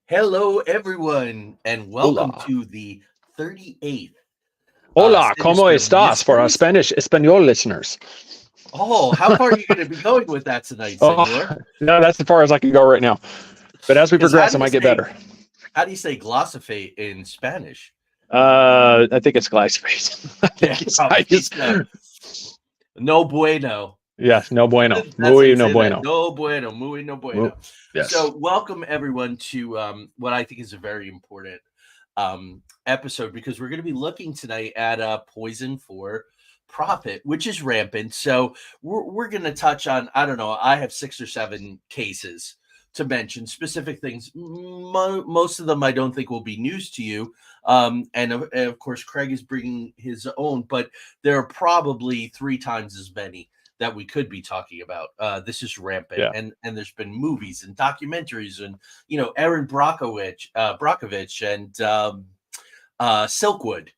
Hello, everyone, and welcome Hola. to the 38th Hola, ¿cómo Sinister estás for our Mysteries. Spanish Espanol listeners? Oh, how far are you going to be going with that tonight, Oh, Senor? no, that's as far as I can go right now. But as we Because how progress, do it you might get say better. how do you say glossopate in Spanish? I think it's glyphosate. I Yeah, think it's, I probably just, so. No bueno. yes, no bueno. That's how Muy you no say that. bueno. No bueno, muy no bueno. Yes. So, welcome everyone to what I think is a very important episode because we're going to be looking tonight at poison for profit, which is rampant. So, we're going to touch on, I don't know, I have 6 or 7 cases to mention specific things. Most of them I don't think will be news to you. And of course, Craig is bringing his own, but there are probably 3 times as many that we could be talking about. This is rampant, Yeah. and there's been movies and documentaries, and Aaron Brockovich, and Silkwood,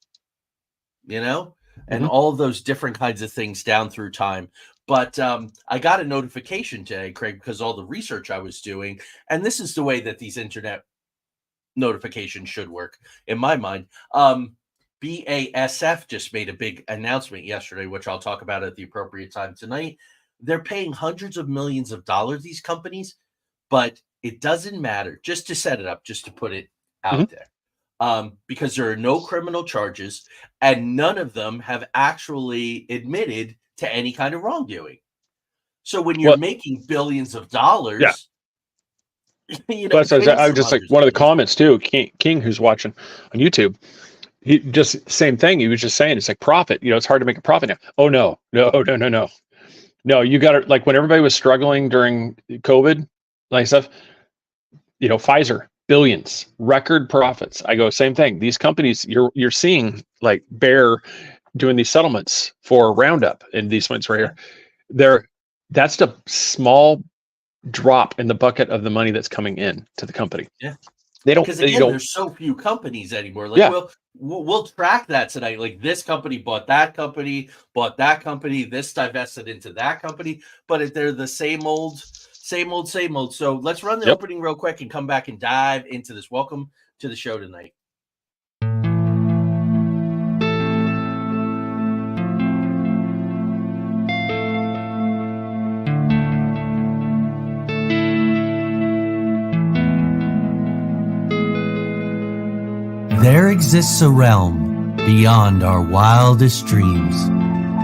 and all of those different kinds of things down through time. But I got a notification today, Craig, because all the research I was doing, and this is the way that these internet notifications should work in my mind. BASF just made a big announcement yesterday, which I'll talk about at the appropriate time tonight. They're paying hundreds of millions of dollars, these companies, but it doesn't matter. Just to set it up, just to put it out there, because there are no criminal charges, and none of them have actually admitted to any kind of wrongdoing. So when you're making billions of dollars, But I was just like one of the business. comments too. King, who's watching on YouTube, he just same thing. He was just saying it's like profit. It's hard to make a profit now. Oh no. No, you got to, like, when everybody was struggling during COVID, like stuff, Pfizer, billions, record profits. I go, same thing. These companies, you're seeing like Bayer doing these settlements for RoundUp and these ones right here. That's the small drop in the bucket of the money that's coming in to the company. Yeah. They don't, because again, there's so few companies anymore. Like, we'll track that tonight. Like, this company bought that company, this divested into that company, but they're the same old. So let's run the opening real quick and come back and dive into this. Welcome to the show tonight. There exists a realm beyond our wildest dreams,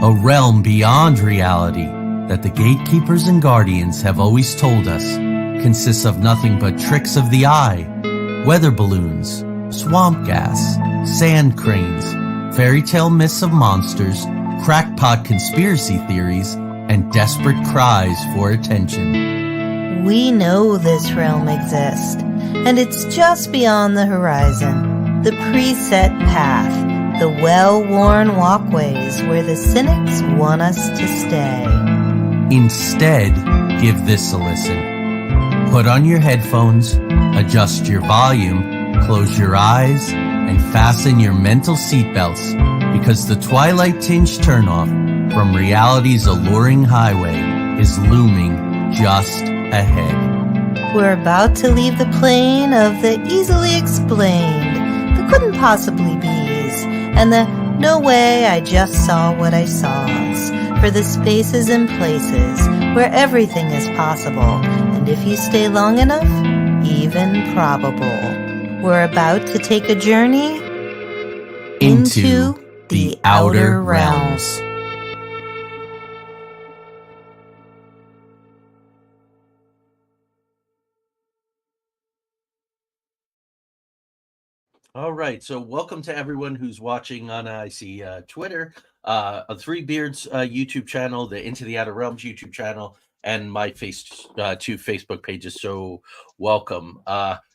a realm beyond reality that the gatekeepers and guardians have always told us consists of nothing but tricks of the eye, weather balloons, swamp gas, sand cranes, fairy tale myths of monsters, crackpot conspiracy theories, and desperate cries for attention. We know this realm exists, and it's just beyond the horizon. The preset path, the well-worn walkways where the cynics want us to stay. Instead, give this a listen. Put on your headphones, adjust your volume, close your eyes, and fasten your mental seatbelts, because the twilight-tinged turnoff from reality's alluring highway is looming just ahead. We're about to leave the plane of the easily explained, couldn't possibly be's, and the no way I just saw what I saw's, for the spaces and places where everything is possible, and if you stay long enough, even probable. We're about to take a journey into the outer realms. All right, so welcome to everyone who's watching on, I see, Twitter, Three Beards YouTube channel, the Into the Outer Realms YouTube channel, and my two Facebook pages. So welcome.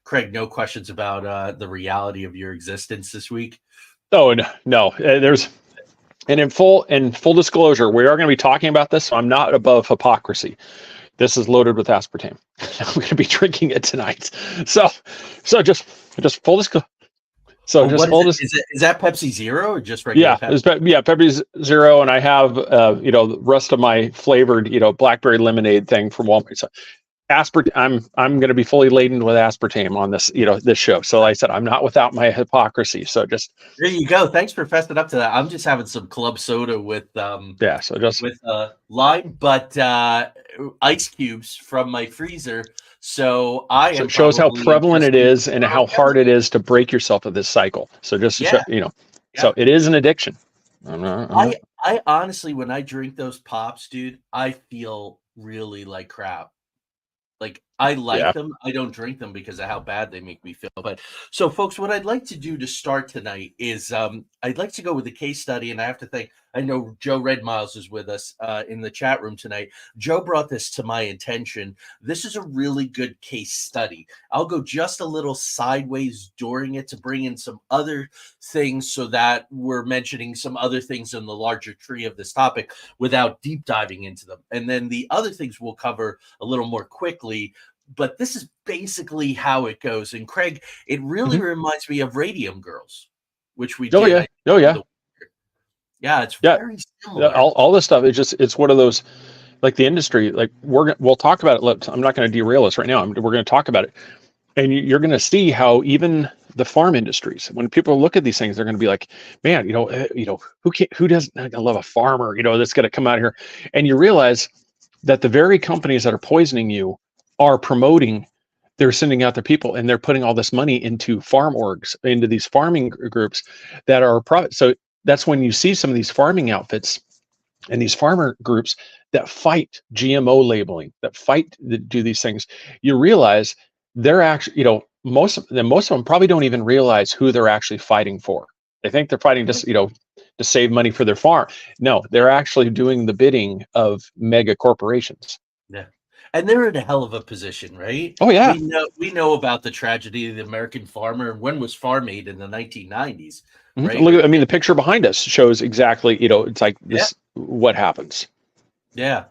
Craig, no questions about the reality of your existence this week? Oh, no. There's, and in full disclosure, we are going to be talking about this, so I'm not above hypocrisy. This is loaded with aspartame. I'm going to be drinking it tonight. So just full disclosure. So is that Pepsi Zero or just regular Pepsi? Pepsi Zero, and I have the rest of my flavored blackberry lemonade thing from Walmart. So I'm going to be fully laden with aspartame on this, this show. So like I said, I'm not without my hypocrisy. So just There you go. Thanks for fessing up to that. I'm just having some club soda with yeah. So just lime, but ice cubes from my freezer. So I so am it shows how probably prevalent just it is and how hard it chemical. is to break yourself of this cycle. So just to show, Yeah, so yeah. it is an addiction. I'm not. I honestly, when I drink those pops, dude, I feel really like crap. Like, I like Yeah. them. I don't drink them because of how bad they make me feel. But so, folks, what I'd like to do to start tonight is I'd like to go with a case study, and I have to thank. I know Joe Red Miles is with us in the chat room tonight. Joe brought this to my attention. This is a really good case study. I'll go just a little sideways during it to bring in some other things so that we're mentioning some other things in the larger tree of this topic without deep diving into them. And then the other things we'll cover a little more quickly, but this is basically how it goes. And Craig, it really Mhm. reminds me of Radium Girls, which we Oh did. yeah. Oh yeah. Yeah, it's Yeah. very Yeah, similar. all this stuff is it's one of those, like the industry, like we'll talk about it. I'm not going to derail this right now. We're going to talk about it, and you're going to see how even the farm industries, when people look at these things, they're going to be like, man, who doesn't love a farmer, that's going to come out here, and you realize that the very companies that are poisoning you are promoting. They're sending out their people, and they're putting all this money into farm orgs, into these farming groups that are so that's when you see some of these farming outfits and these farmer groups that fight GMO labeling, that do these things. You realize they're actually, most of them probably don't even realize who they're actually fighting for. They think they're fighting just, to save money for their farm. No, they're actually doing the bidding of mega corporations. Yeah. And they're in a hell of a position, right? Oh yeah. We know about the tragedy of the American farmer. When was Farm Aid in the 1990s, Mhm. right? Look, I mean, the picture behind us shows exactly, it's like Yeah. this, what happens. Yeah.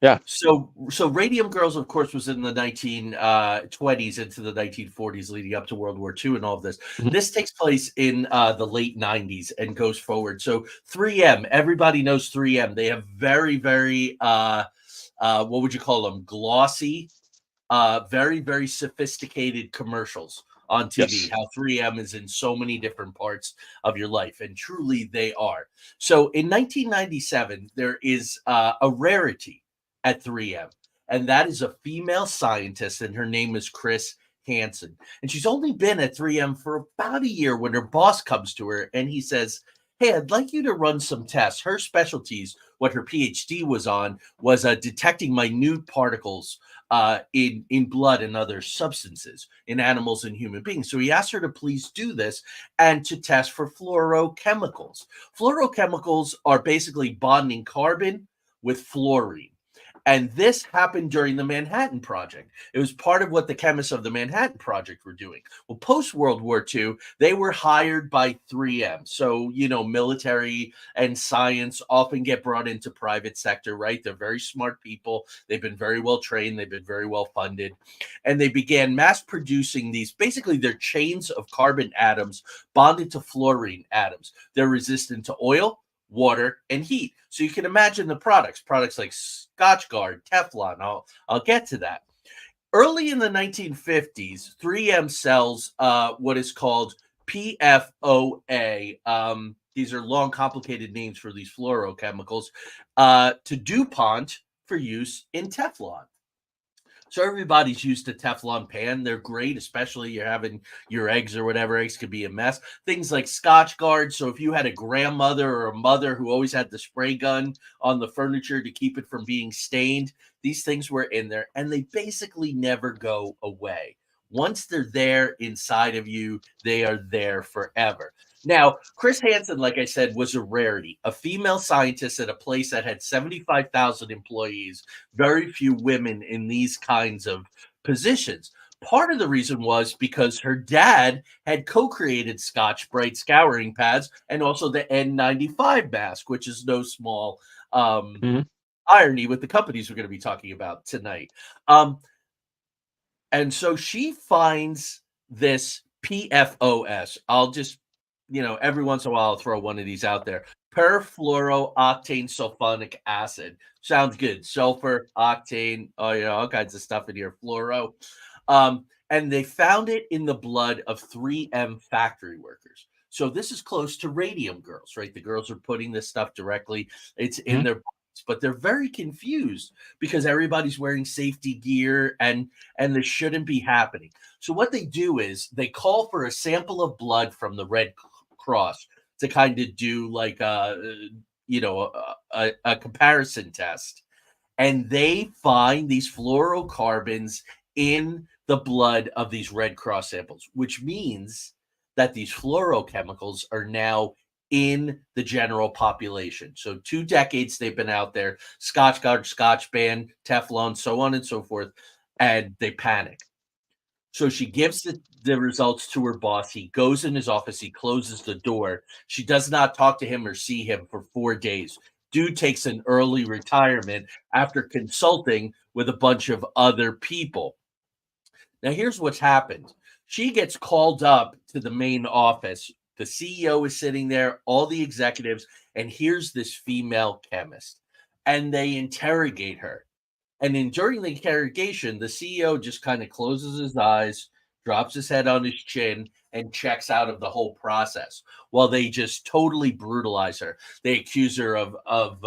Yeah. So Radium Girls, of course, was in the 1920s into the 1940s, leading up to World War II and all of this. Mhm. This takes place in the late 90s and goes forward. So 3M, everybody knows 3M. They have very, very, what would you call them? Glossy, very, very sophisticated commercials on TV. Yes. How 3M is in so many different parts of your life, and truly they are. So in 1997, there is a rarity at 3M, and that is a female scientist, and her name is Chris Hansen. And she's only been at 3M for about a year when her boss comes to her and he says, "Hey, I'd like you to run some tests." Her specialties, what her PhD was on, was detecting minute particles in blood and other substances in animals and human beings. So he asked her to please do this and to test for fluorochemicals. Fluorochemicals are basically bonding carbon with fluorine. And this happened during the Manhattan Project. It was part of what the chemists of the Manhattan Project were doing. Well, post World War II, they were hired by 3M. So, military and science often get brought into private sector, right? They're very smart people. They've been very well trained. They've been very well funded. And they began mass producing these, basically, they're chains of carbon atoms bonded to fluorine atoms. They're resistant to oil, water, and heat. So you can imagine the products like Scotchgard, Teflon. I'll get to that. Early in the 1950s, 3M sells what is called PFOA. These are long, complicated names for these fluorochemicals to Dupont for use in Teflon. So everybody's used to Teflon pan. They're great, especially you're having your eggs or whatever. Eggs could be a mess. Things like Scotchgard. So if you had a grandmother or a mother who always had the spray gun on the furniture to keep it from being stained, these things were in there, and they basically never go away. Once they're there inside of you, they are there forever. Now, Chris Hansen, like I said, was a rarity, a female scientist at a place that had 75,000 employees, very few women in these kinds of positions. Part of the reason was because her dad had co-created Scotch Brite scouring pads and also the N95 mask, which is no small Mhm. irony with the companies we're going to be talking about tonight. And so she finds this PFOS. I'll just, every once in a while I'll throw one of these out there. perfluorooctane sulfonic acid. Sounds good. Sulfur, octane, all kinds of stuff in here. Fluoro. And they found it in the blood of 3M factory workers. So this is close to radium girls, right? The girls are putting this stuff directly. It's in their bodies, but they're very confused because everybody's wearing safety gear and this shouldn't be happening. So what they do is they call for a sample of blood from the Red Cross to kind of do like a comparison test. And they find these fluorocarbons in the blood of these Red Cross samples, which means that these fluorochemicals are now in the general population. So 2 decades they've been out there, Scotch Guard, Scotch Band, Teflon, so on and so forth, and they panic. So she gives the results to her boss. He goes in his office. He closes the door. She does not talk to him or see him for 4 days. Dude takes an early retirement after consulting with a bunch of other people. Now, here's what's happened. She gets called up to the main office. The CEO is sitting there, all the executives, and here's this female chemist. And they interrogate her. And during the interrogation, the CEO just kind of closes his eyes, drops his head on his chin, and checks out of the whole process while they just totally brutalize her. They accuse her of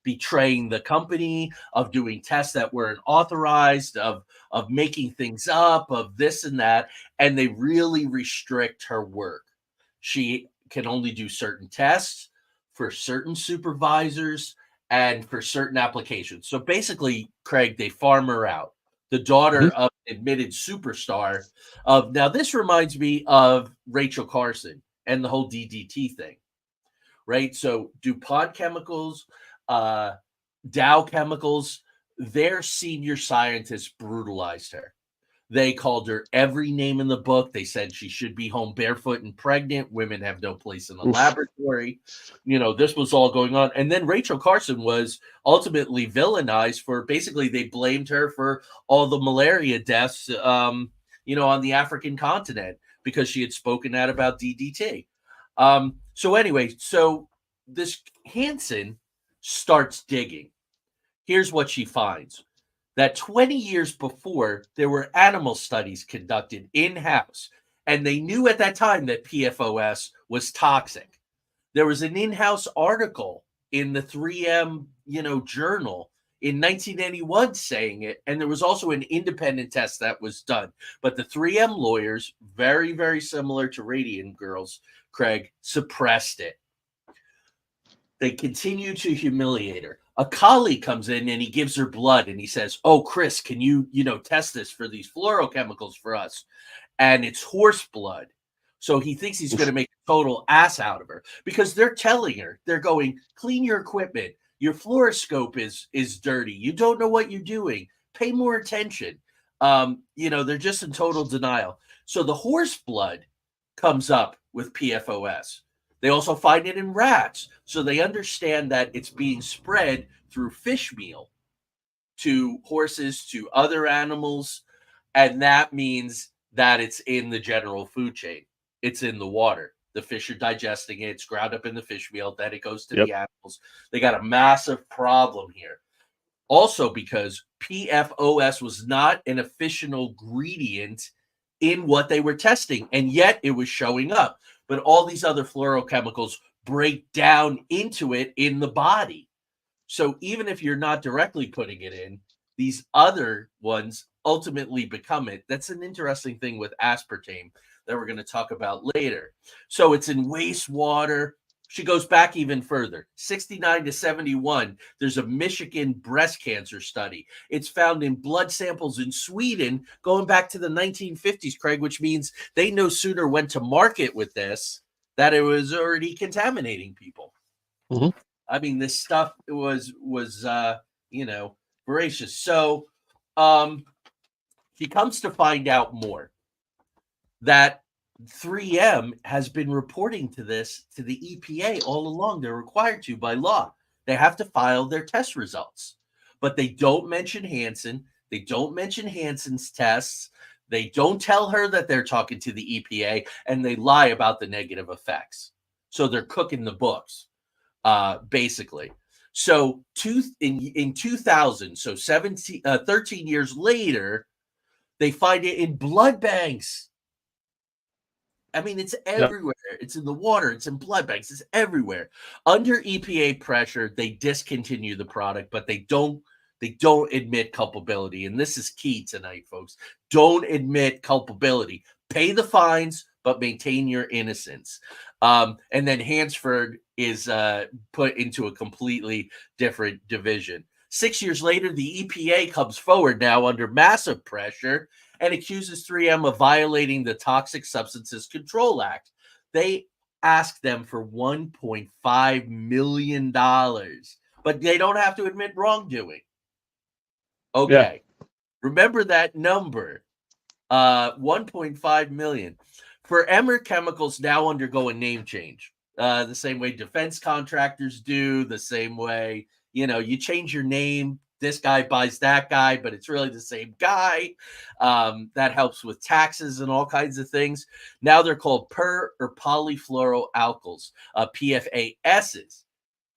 betraying the company, of doing tests that weren't authorized, of making things up, of this and that, and they really restrict her work. She can only do certain tests for certain supervisors and for certain applications. So basically, Craig, they farm her out. The daughter of an admitted superstar. Now, this reminds me of Rachel Carson and the whole DDT thing, right? So Dupont Chemicals, Dow Chemicals, their senior scientists brutalized her. They called her every name in the book. They said she should be home barefoot and pregnant. Women have no place in the laboratory. This was all going on. And then Rachel Carson was ultimately villainized for basically they blamed her for all the malaria deaths, on the African continent because she had spoken out about DDT. So this Hansen starts digging. Here's what she finds. That 20 years before, there were animal studies conducted in-house, and they knew at that time that PFOS was toxic. There was an in-house article in the 3M, journal in 1981 saying it, and there was also an independent test that was done. But the 3M lawyers, very, very similar to Radiant Girls, Craig, suppressed it. They continue to humiliate her. A colleague comes in and he gives her blood and he says, "Oh, Chris, can you, test this for these fluorochemicals for us?" And it's horse blood. So he thinks he's going to make a total ass out of her because they're telling her, they're going, "Clean your equipment. Your fluoroscope is dirty. You don't know what you're doing. Pay more attention." They're just in total denial. So the horse blood comes up with PFOS. They also find it in rats. So they understand that it's being spread through fish meal to horses, to other animals. And that means that it's in the general food chain. It's in the water. The fish are digesting it. It's ground up in the fish meal. Then it goes to the animals. They got a massive problem here. Also because PFOS was not an official ingredient in what they were testing. And yet it was showing up. But all these other fluorochemicals break down into it in the body. So even if you're not directly putting it in, these other ones ultimately become it. That's an interesting thing with aspartame that we're going to talk about later. So it's in wastewater. She goes back even further, 69 to 71. There's a Michigan breast cancer study. It's found in blood samples in Sweden going back to the 1950s, Craig, which means they no sooner went to market with this that it was already contaminating people. I mean, this stuff was voracious. So he comes to find out more that 3M has been reporting to this to the EPA all along. They're required to by law. They have to file their test results, but they don't mention Hansen. They don't mention Hansen's tests. They don't tell her that they're talking to the EPA, and they lie about the negative effects. So they're cooking the books. basically. So in 2000, so 13 years later, they find it in blood banks. I mean, it's everywhere. Yep. It's in the water. It's in blood banks. It's everywhere. Under EPA pressure, they discontinue the product, but they don't admit culpability. And this is key tonight, folks. Don't admit culpability. Pay the fines, but maintain your innocence. And then Hansford is put into a completely different division. 6 years later, the EPA comes forward now under massive pressure and accuses 3M of violating the Toxic Substances Control Act. They ask them for $1.5 million, but they don't have to admit wrongdoing. Okay. Yeah. Remember that number, 1.5 million. For Emmer Chemicals now undergo a name change, the same way defense contractors do, the same way, you change your name. This guy buys that guy, but it's really the same guy. That helps with taxes and all kinds of things. Now they're called per or polyfluoroalkyls, PFASs.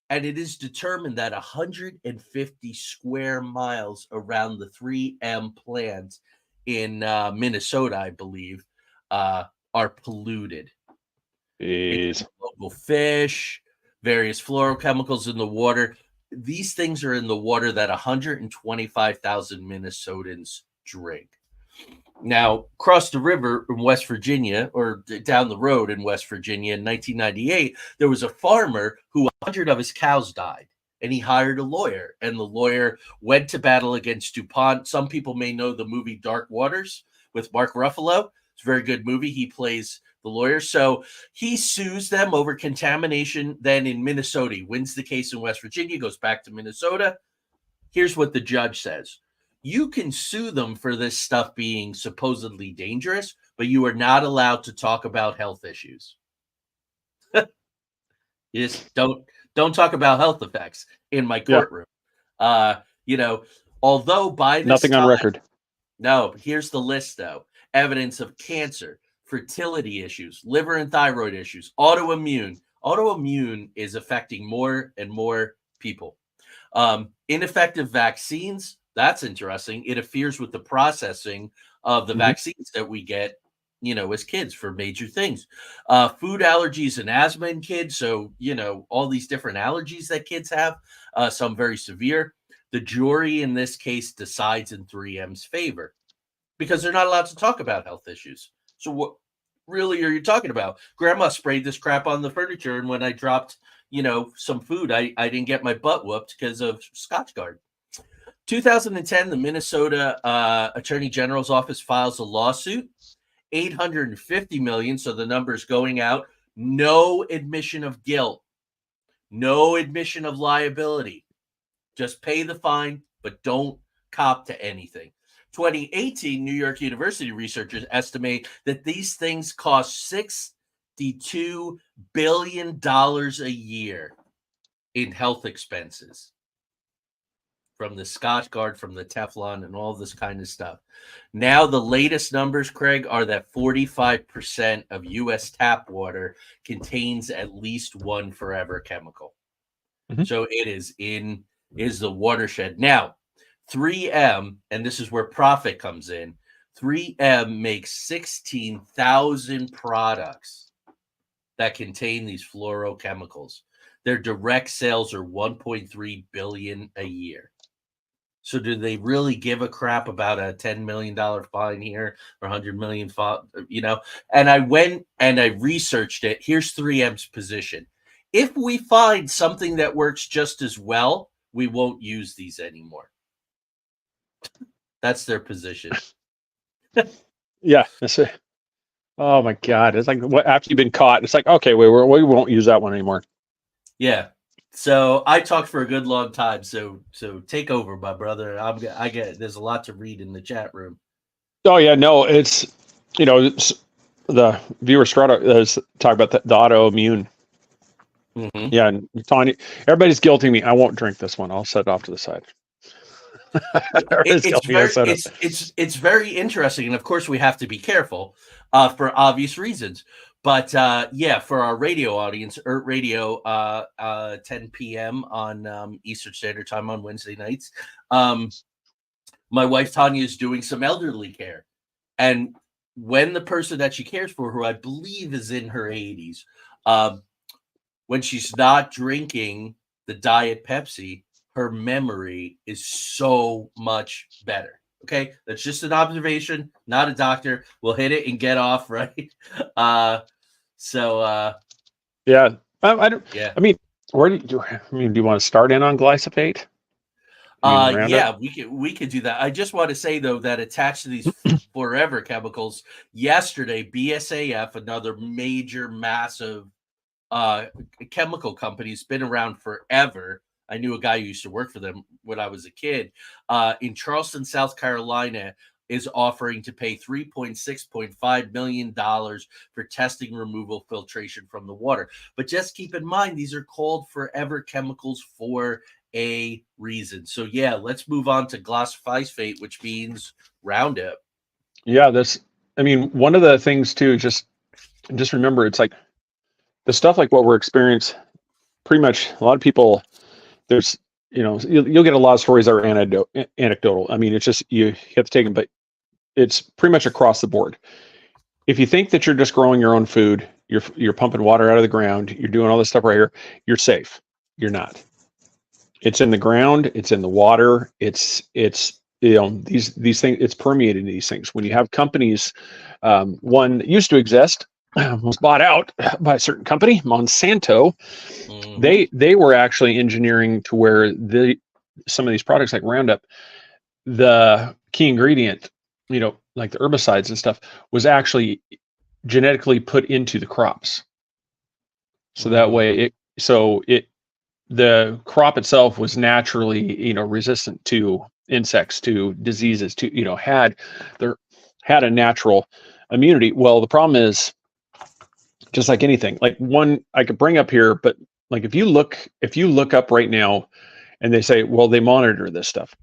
And it is determined that 150 square miles around the 3M plant in Minnesota, I believe, are polluted. Local fish, various fluorochemicals in the water. These things are in the water that 125,000 Minnesotans drink. Now, across the river in West Virginia, or down the road in West Virginia in 1998, there was a farmer who 100 of his cows died, and he hired a lawyer, and the lawyer went to battle against Dupont. Some people may know the movie Dark Waters with Mark Ruffalo. It's a very good movie. He plays the lawyer. So he sues them over contamination then in Minnesota. He wins the case in West Virginia, goes back to Minnesota. Here's what the judge says. You can sue them for this stuff being supposedly dangerous, but you are not allowed to talk about health issues. You just don't talk about health effects in my courtroom. Yeah. Although by this nothing on record. No, here's the list though. Evidence of cancer, fertility issues, liver and thyroid issues, autoimmune. Autoimmune is affecting more and more people. Ineffective vaccines. That's interesting. It interferes with the processing of the vaccines that we get, as kids for major things. Food allergies and asthma in kids. So, all these different allergies that kids have, some very severe. The jury in this case decides in 3M's favor because they're not allowed to talk about health issues. So what really are you talking about? Grandma sprayed this crap on the furniture, and when I dropped, some food, I didn't get my butt whooped because of Scotchgard. 2010, the Minnesota Attorney General's office files a lawsuit, $850 million. So the number's going out. No admission of guilt, no admission of liability. Just pay the fine, but don't cop to anything. 2018, New York University researchers estimate that these things cost $62 billion a year in health expenses. From the Scotchgard, from the Teflon, and all this kind of stuff. Now, the latest numbers, Craig, are that 45% of U.S. tap water contains at least one forever chemical. So it is the watershed. Now, 3M, and this is where profit comes in, 3M makes 16,000 products that contain these fluorochemicals. Their direct sales are $1.3 billion a year. So do they really give a crap about a $10 million fine here or $100 million fine, And I went and I researched it. Here's 3M's position. If we find something that works just as well, we won't use these anymore. That's their position. Yeah. Oh my God. It's like after you've been caught, it's like, okay, we won't use that one anymore. Yeah. So I talked for a good long time. So take over, my brother. I get there's a lot to read in the chat room. Oh yeah, no, it's the viewer Strata is talking about the autoimmune. Yeah, and Tanya, everybody's guilting me. I won't drink this one. I'll set it off to the side. It's very interesting, and of course we have to be careful for obvious reasons. But yeah, for our radio audience, ERT Radio, 10 p.m. on Eastern Standard Time on Wednesday nights. My wife Tanya is doing some elderly care, and when the person that she cares for, who I believe is in her 80s, when she's not drinking the Diet Pepsi, her memory is so much better. Okay, that's just an observation, not a doctor. We'll hit it and get off, right? Yeah, I don't. Yeah. I mean, where do you want to start in on glyphosate? Yeah, we could do that. I just want to say though that attached to these forever chemicals, yesterday BASF, another major, massive chemical company, has been around forever. I knew a guy who used to work for them when I was a kid. In Charleston, South Carolina, is offering to pay $3.6.5 million for testing, removal, filtration from the water. But just keep in mind, these are called forever chemicals for a reason. So yeah, let's move on to glyphosate, which means Roundup. Yeah, one of the things too, just remember, it's like the stuff like what we're experiencing. Pretty much, a lot of people, there's, you'll get a lot of stories that are anecdotal. I mean, it's just you have to take them, but it's pretty much across the board. If you think that you're just growing your own food, you're pumping water out of the ground, you're doing all this stuff right here, you're safe. You're not. It's in the ground, it's in the water, it's these things, it's permeating these things. When you have companies, one that used to exist, was bought out by a certain company, Monsanto. Mm-hmm. They were actually engineering to where some of these products like Roundup, the key ingredient, like the herbicides and stuff, was actually genetically put into the crops. So that way the crop itself was naturally, resistant to insects, to diseases, to, had a natural immunity. Well, the problem is, just like anything, like one I could bring up here, but like if you look up right now and they say, well, they monitor this stuff.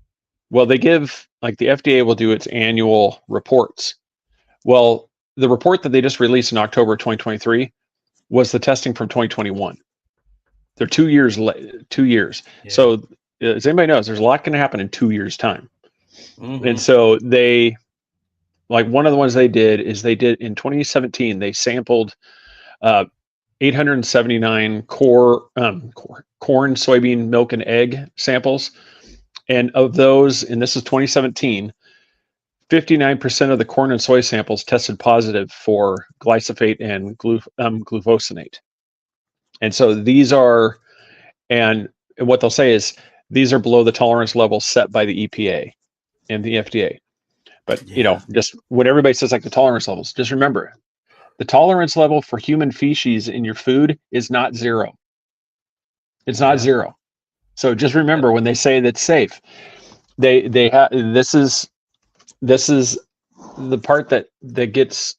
Well, they give, like the FDA will do its annual reports. Well, the report that they just released in October 2023 was the testing from 2021. They're 2 years late, 2 years. Yeah. So as anybody knows, there's a lot going to happen in 2 years time. Mm-hmm. And so one of the ones they did in 2017, they sampled 879 corn, soybean, milk, and egg samples. And of those, and this is 2017, 59% of the corn and soy samples tested positive for glyphosate and glufosinate. And so these are, and what they'll say is these are below the tolerance level set by the EPA and the FDA. But, just when everybody says like the tolerance levels, just remember, the tolerance level for human feces in your food is not zero. It's not zero. So just remember, when they say that's safe, they have, this is the part that gets,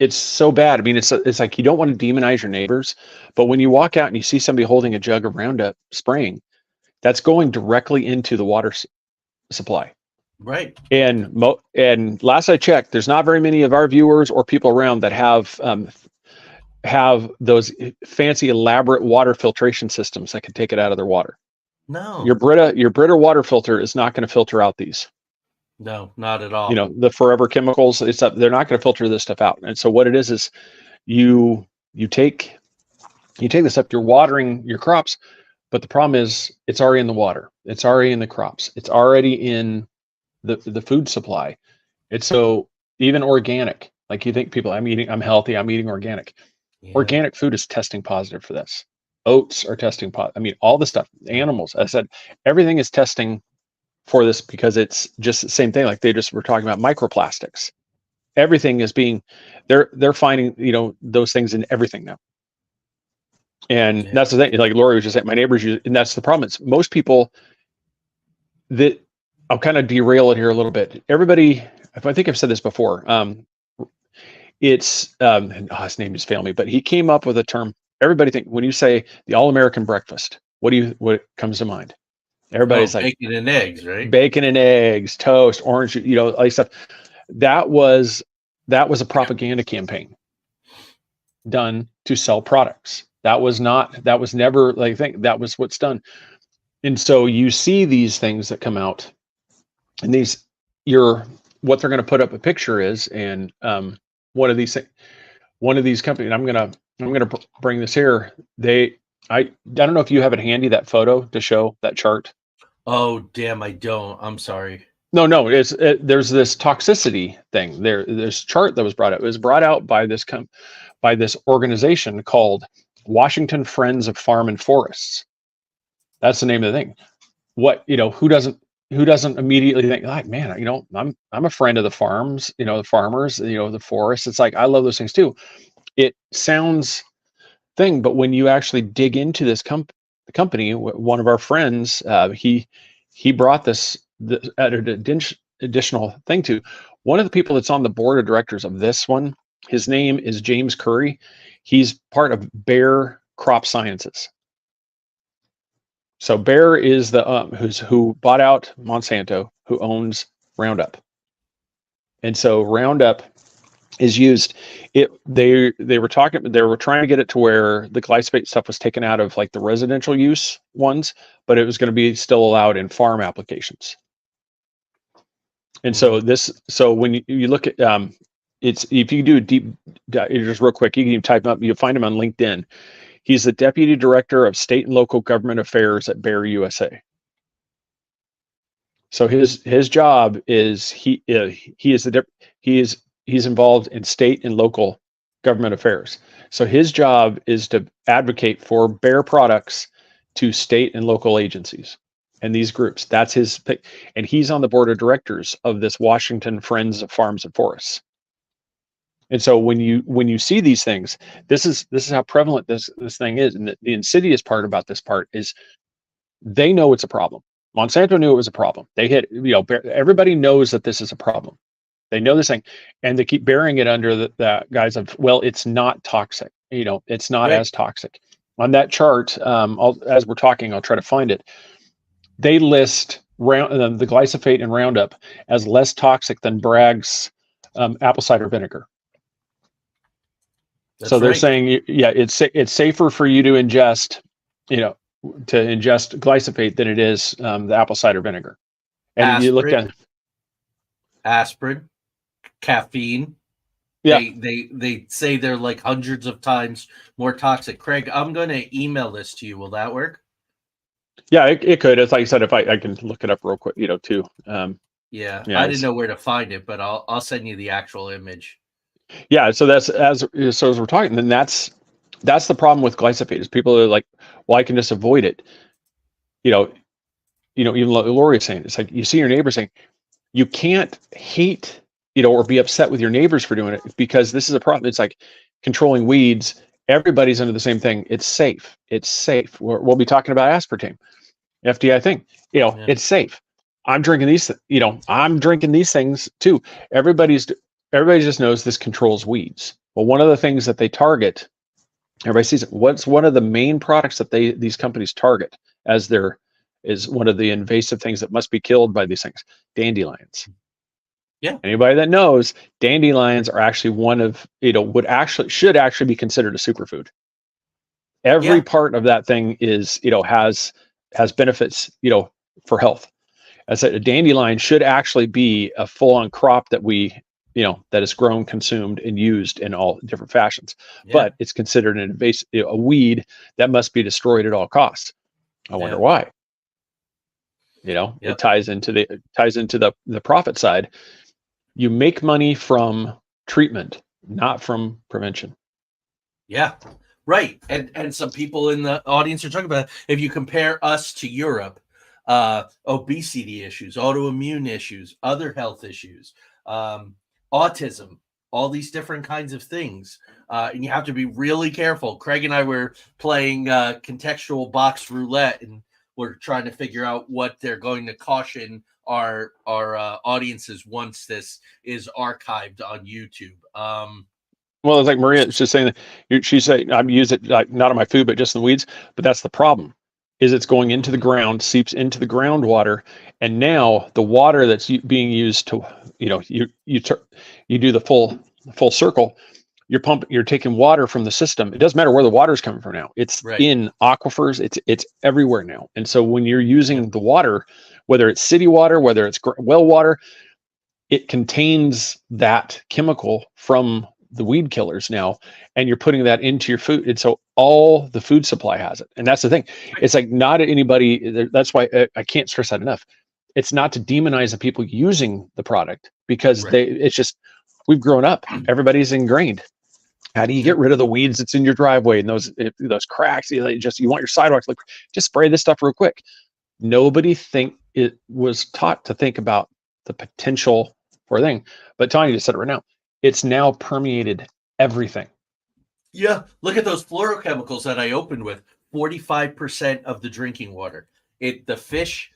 it's so bad. I mean, it's like you don't want to demonize your neighbors, but when you walk out and you see somebody holding a jug of Roundup spraying, that's going directly into the water supply. Right. And last I checked, there's not very many of our viewers or people around that have those fancy, elaborate water filtration systems that can take it out of their water. No. Your Brita water filter is not going to filter out these. No, not at all. The forever chemicals, they're not going to filter this stuff out. And so what it is you take this stuff, you're watering your crops, but the problem is it's already in the water. It's already in the crops. It's already in the food supply. It's so even organic, like you think people, I'm healthy, I'm eating organic. Yeah. Organic food is testing positive for this. Oats are testing positive. all the stuff, animals, as I said, everything is testing for this because it's just the same thing. Like they just were talking about microplastics. Everything is being, they're finding, those things in everything now. And that's the thing, like Lori was just saying, my neighbors use, and that's the problem. It's most people that, I'll kind of derail it here a little bit. Everybody, I think I've said this before, his name just failed me, but he came up with a term. Everybody think, when you say the all-American breakfast, what comes to mind? Everybody's like bacon and eggs, right? bacon and eggs, toast, orange, all this stuff. That was a propaganda campaign done to sell products. That was never like, I think that was what's done. And so you see these things that come out, and what they're going to put up a picture is, and one of these companies, I'm going to bring this here. I don't know if you have it handy, that photo to show that chart. Oh, damn, I don't. I'm sorry. No, there's this toxicity thing. There's a chart that was brought out. It was brought out by this organization called Washington Friends of Farm and Forests. That's the name of the thing. Who doesn't immediately think, like, man, I'm a friend of the farms, the farmers, the forests. It's like, I love those things too. It sounds thing, but when you actually dig into this company, one of our friends, he brought this additional thing to one of the people that's on the board of directors of this one. His name is James Curry. He's part of Bayer Crop Sciences. So Bayer is who bought out Monsanto, who owns RoundUp. And so RoundUp is used. They were trying to get it to where the glyphosate stuff was taken out of like the residential use ones, but it was going to be still allowed in farm applications. And so when you look at if you do a deep, just real quick, you can type him up. You'll find him on LinkedIn. He's the Deputy Director of State and Local Government Affairs at Bayer USA. So his job is he's involved in state and local government affairs. So his job is to advocate for Bayer products to state and local agencies and these groups. That's his pick, and he's on the board of directors of this Washington Friends of Farms and Forests. And so when you see these things, this is how prevalent this thing is. And the insidious part about this part is they know it's a problem. Monsanto knew it was a problem. They hit, everybody knows that this is a problem. They know this thing, and they keep burying it under the guise of, well, it's not toxic. It's not as toxic. On that chart, as we're talking, I'll try to find it. They list the glyphosate and Roundup as less toxic than Bragg's apple cider vinegar. That's so they're right. saying, it's safer for you to ingest, glyphosate than it is the apple cider vinegar. And you look at aspirin, caffeine. Yeah, they say they're like hundreds of times more toxic. Craig, I'm going to email this to you. Will that work? Yeah, it could. It's like I said, if I can look it up real quick, too. I didn't know where to find it, but I'll send you the actual image. Yeah, so as we're talking, then that's the problem with glyphosate is people are like, well, I can just avoid it. Even Lori is saying, it's like you see your neighbor saying, you can't hate, or be upset with your neighbors for doing it because this is a problem. It's like controlling weeds. Everybody's under the same thing. It's safe. It's safe. We'll be talking about aspartame, FDI thing. It's safe. I'm drinking these. I'm drinking these things too. Everybody just knows this controls weeds. Well, one of the things that they target, everybody sees it. What's one of the main products that these companies target is one of the invasive things that must be killed by these things? Dandelions. Yeah. Anybody that knows, dandelions are actually one of, should actually be considered a superfood. Every part of that thing is, has benefits, for health. As a dandelion should actually be a full-on crop that that is grown, consumed, and used in all different fashions. Yeah. But it's considered an invasive, a weed that must be destroyed at all costs. I wonder why. It ties into the profit side. You make money from treatment, not from prevention. Yeah, right. And some people in the audience are talking about, if you compare us to Europe, obesity issues, autoimmune issues, other health issues, autism, all these different kinds of things. And you have to be really careful. Craig and I were playing contextual box roulette, and we're trying to figure out what they're going to caution our audiences once this is archived on YouTube. Well, it's like Maria, she's saying that she said, I use it like not on my food, but just in the weeds. But that's the problem. is it's going into the ground, seeps into the groundwater, and now the water that's being used to, you do the full circle. You're taking water from the system. It doesn't matter where the water is coming from now. It's Right. in aquifers. It's everywhere now. And so when you're using the water, whether it's city water, whether it's well water, it contains that chemical from the weed killers now, and you're putting that into your food. And so all the food supply has it. And that's the thing. It's like not anybody. That's why I can't stress that enough. It's not to demonize the people using the product, because it's just, we've grown up. Everybody's ingrained. How do you get rid of the weeds that's in your driveway and those cracks? You want your sidewalks, like, just spray this stuff real quick. Nobody was taught to think about the potential for a thing. But Tanya just said it right now. It's now permeated everything. Yeah, look at those fluorochemicals that I opened with. 45% of the drinking water. The fish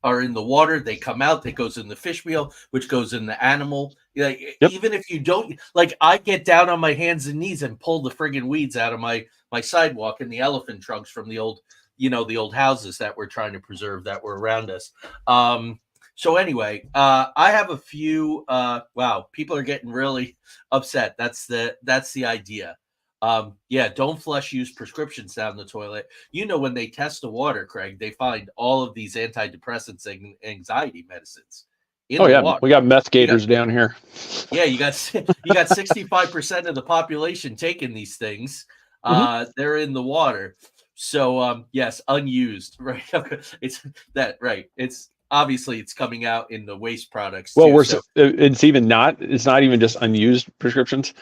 are in the water, they come out, that goes in the fish meal, which goes in the animal. Even if you don't, like, I get down on my hands and knees and pull the friggin' weeds out of my sidewalk and the elephant trunks from the old houses that we're trying to preserve that were around us. So anyway, I have a few. Wow, people are getting really upset. That's the idea. Don't flush used prescriptions down the toilet. When they test the water, Craig, they find all of these antidepressants and anxiety medicines in the water. We got meth gators down here. Yeah, you got 65% of the population taking these things. They're in the water. So yes, unused, right? It's that, right? It's obviously it's coming out in the waste products. Well, it's not even just unused prescriptions.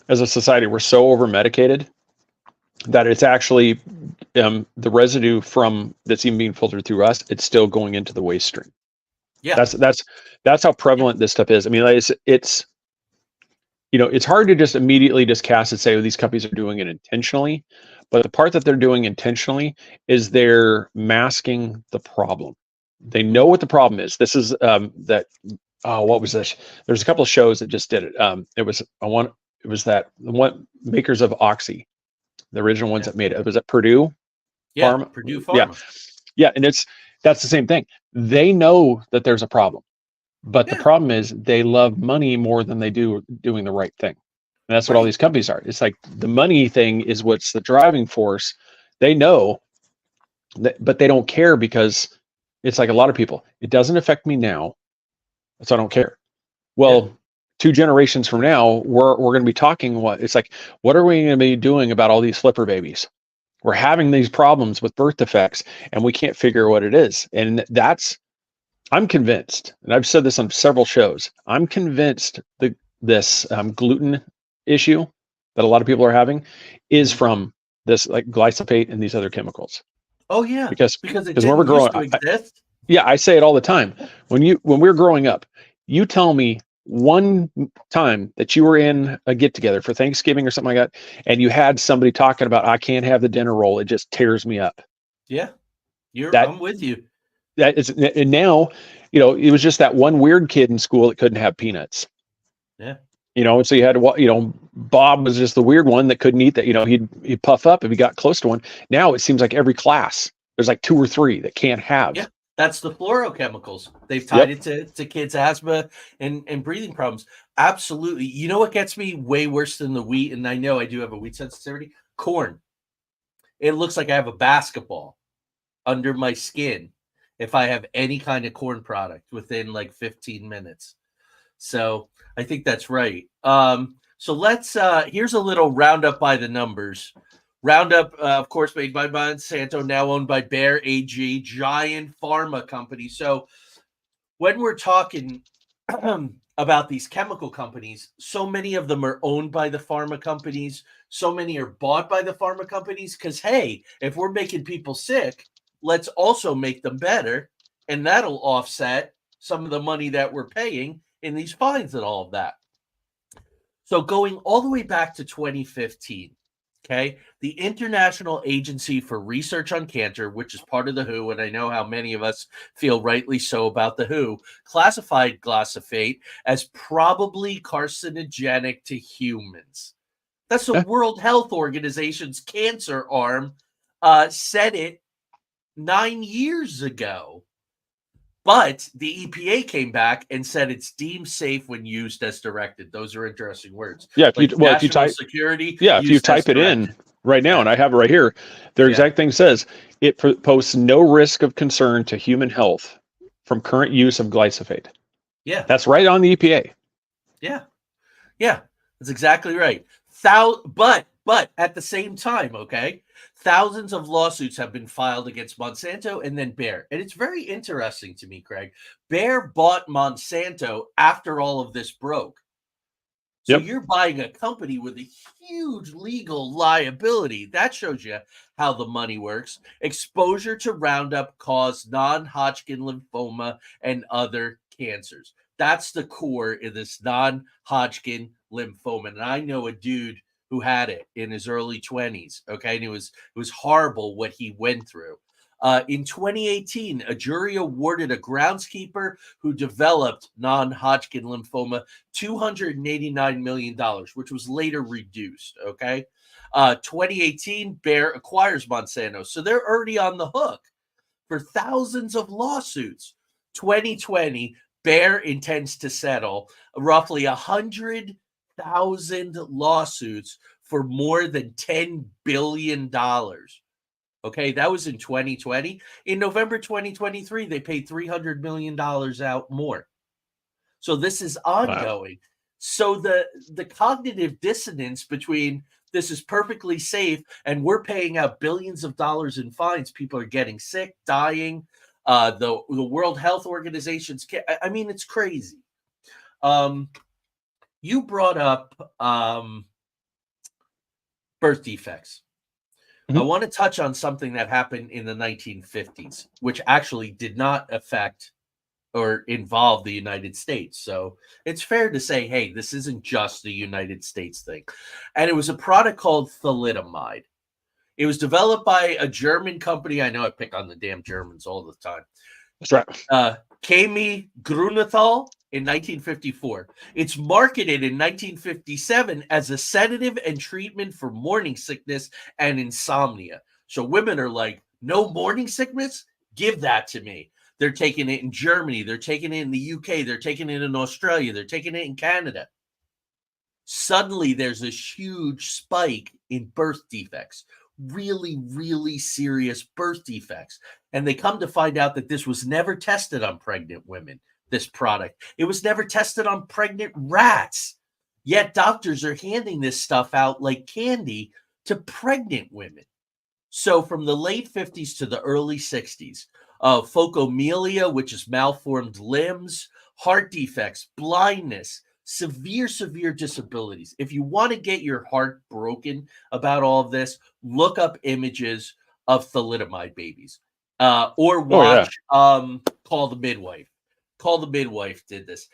As a society, we're so over medicated that it's actually the residue that's even being filtered through us. It's still going into the waste stream. Yeah, that's how prevalent this stuff is. I mean, it's hard to just immediately just cast and say, these companies are doing it intentionally. But the part that they're doing intentionally is they're masking the problem. They know what the problem is. This is what was this? There's a couple of shows that just did it. It was the one makers of Oxy, the original ones that made it. It was at Purdue. Yeah, Pharma. Purdue Pharma. Yeah, and that's the same thing. They know that there's a problem, but the problem is they love money more than they do doing the right thing. And that's what all these companies are. It's like the money thing is what's the driving force. They know that, but they don't care, because it's like a lot of people. It doesn't affect me now, so I don't care. Well, 2 generations from now, we're going to be talking. What are we going to be doing about all these flipper babies? We're having these problems with birth defects, and we can't figure what it is. And I'm convinced, and I've said this on several shows. I'm convinced this gluten issue that a lot of people are having is from this, like glyphosate and these other chemicals. Oh yeah, because it when we're growing, I say it all the time. When we're growing up, you tell me one time that you were in a get together for Thanksgiving or something like that, and you had somebody talking about, I can't have the dinner roll, it just tears me up. Yeah, I'm with you. And now, it was just that one weird kid in school that couldn't have peanuts. Yeah. And so you had to, Bob was just the weird one that couldn't eat that. He'd puff up if he got close to one. Now it seems like every class, there's like 2 or 3 that can't have. Yeah, that's the fluorochemicals. They've tied it to kids' asthma and breathing problems. Absolutely. You know what gets me way worse than the wheat? And I know I do have a wheat sensitivity. Corn. It looks like I have a basketball under my skin if I have any kind of corn product within like 15 minutes. So I think that's right. So let's here's a little roundup by the numbers. Roundup, of course, made by Monsanto, now owned by Bayer AG, giant pharma company. So when we're talking about these chemical companies, so many of them are owned by the pharma companies. So many are bought by the pharma companies because, hey, if we're making people sick, let's also make them better. And that'll offset some of the money that we're paying in these fines and all of that. So going all the way back to 2015, okay, the International Agency for Research on Cancer, which is part of the WHO, and I know how many of us feel rightly so about the WHO, classified glyphosate as probably carcinogenic to humans. That's the World Health Organization's cancer arm said it 9 years ago. But the EPA came back and said it's deemed safe when used as directed. Those are interesting words. Yeah, if you type security, yeah, if you type it in right now, and I have it right here, their exact thing says it poses no risk of concern to human health from current use of glyphosate. Yeah, that's right on the EPA. Yeah, that's exactly right. But at the same time, okay, thousands of lawsuits have been filed against Monsanto and then Bayer. And it's very interesting to me, Craig. Bayer bought Monsanto after all of this broke. So you're buying a company with a huge legal liability. That shows you how the money works. Exposure to Roundup caused non-Hodgkin lymphoma and other cancers. That's the core of this non-Hodgkin lymphoma. And I know a dude who had it in his early 20s. Okay. And it was horrible what he went through. In 2018, a jury awarded a groundskeeper who developed non-Hodgkin lymphoma $289 million, which was later reduced. Okay. 2018, Bayer acquires Monsanto. So they're already on the hook for thousands of lawsuits. 2020, Bayer intends to settle roughly 100,000 lawsuits for more than $10 billion. Okay, that was in 2020. In November 2023, they paid $300 million out more. So this is ongoing. Wow. So the cognitive dissonance between this is perfectly safe and we're paying out billions of dollars in fines. People are getting sick, dying. The World Health Organization's, I mean, it's crazy. You brought up birth defects. Mm-hmm. I want to touch on something that happened in the 1950s, which actually did not affect or involve the United States. So it's fair to say, hey, this isn't just the United States thing. And it was a product called Thalidomide. It was developed by a German company. I know I pick on the damn Germans all the time. That's right. Chemie Grunenthal in 1954. It's marketed in 1957 as a sedative and treatment for morning sickness and insomnia. So women are like, no morning sickness? Give that to me. They're taking it in Germany. They're taking it in the UK. They're taking it in Australia. They're taking it in Canada. Suddenly, there's this huge spike in birth defects. Really, really serious birth defects. And they come to find out that this was never tested on pregnant women, this product. It was never tested on pregnant rats. Yet doctors are handing this stuff out like candy to pregnant women. So from the late 50s to the early 60s, phocomelia, which is malformed limbs, heart defects, blindness, severe disabilities. If you want to get your heart broken about all of this, look up images of thalidomide babies or watch Call the Midwife. Call the Midwife did this.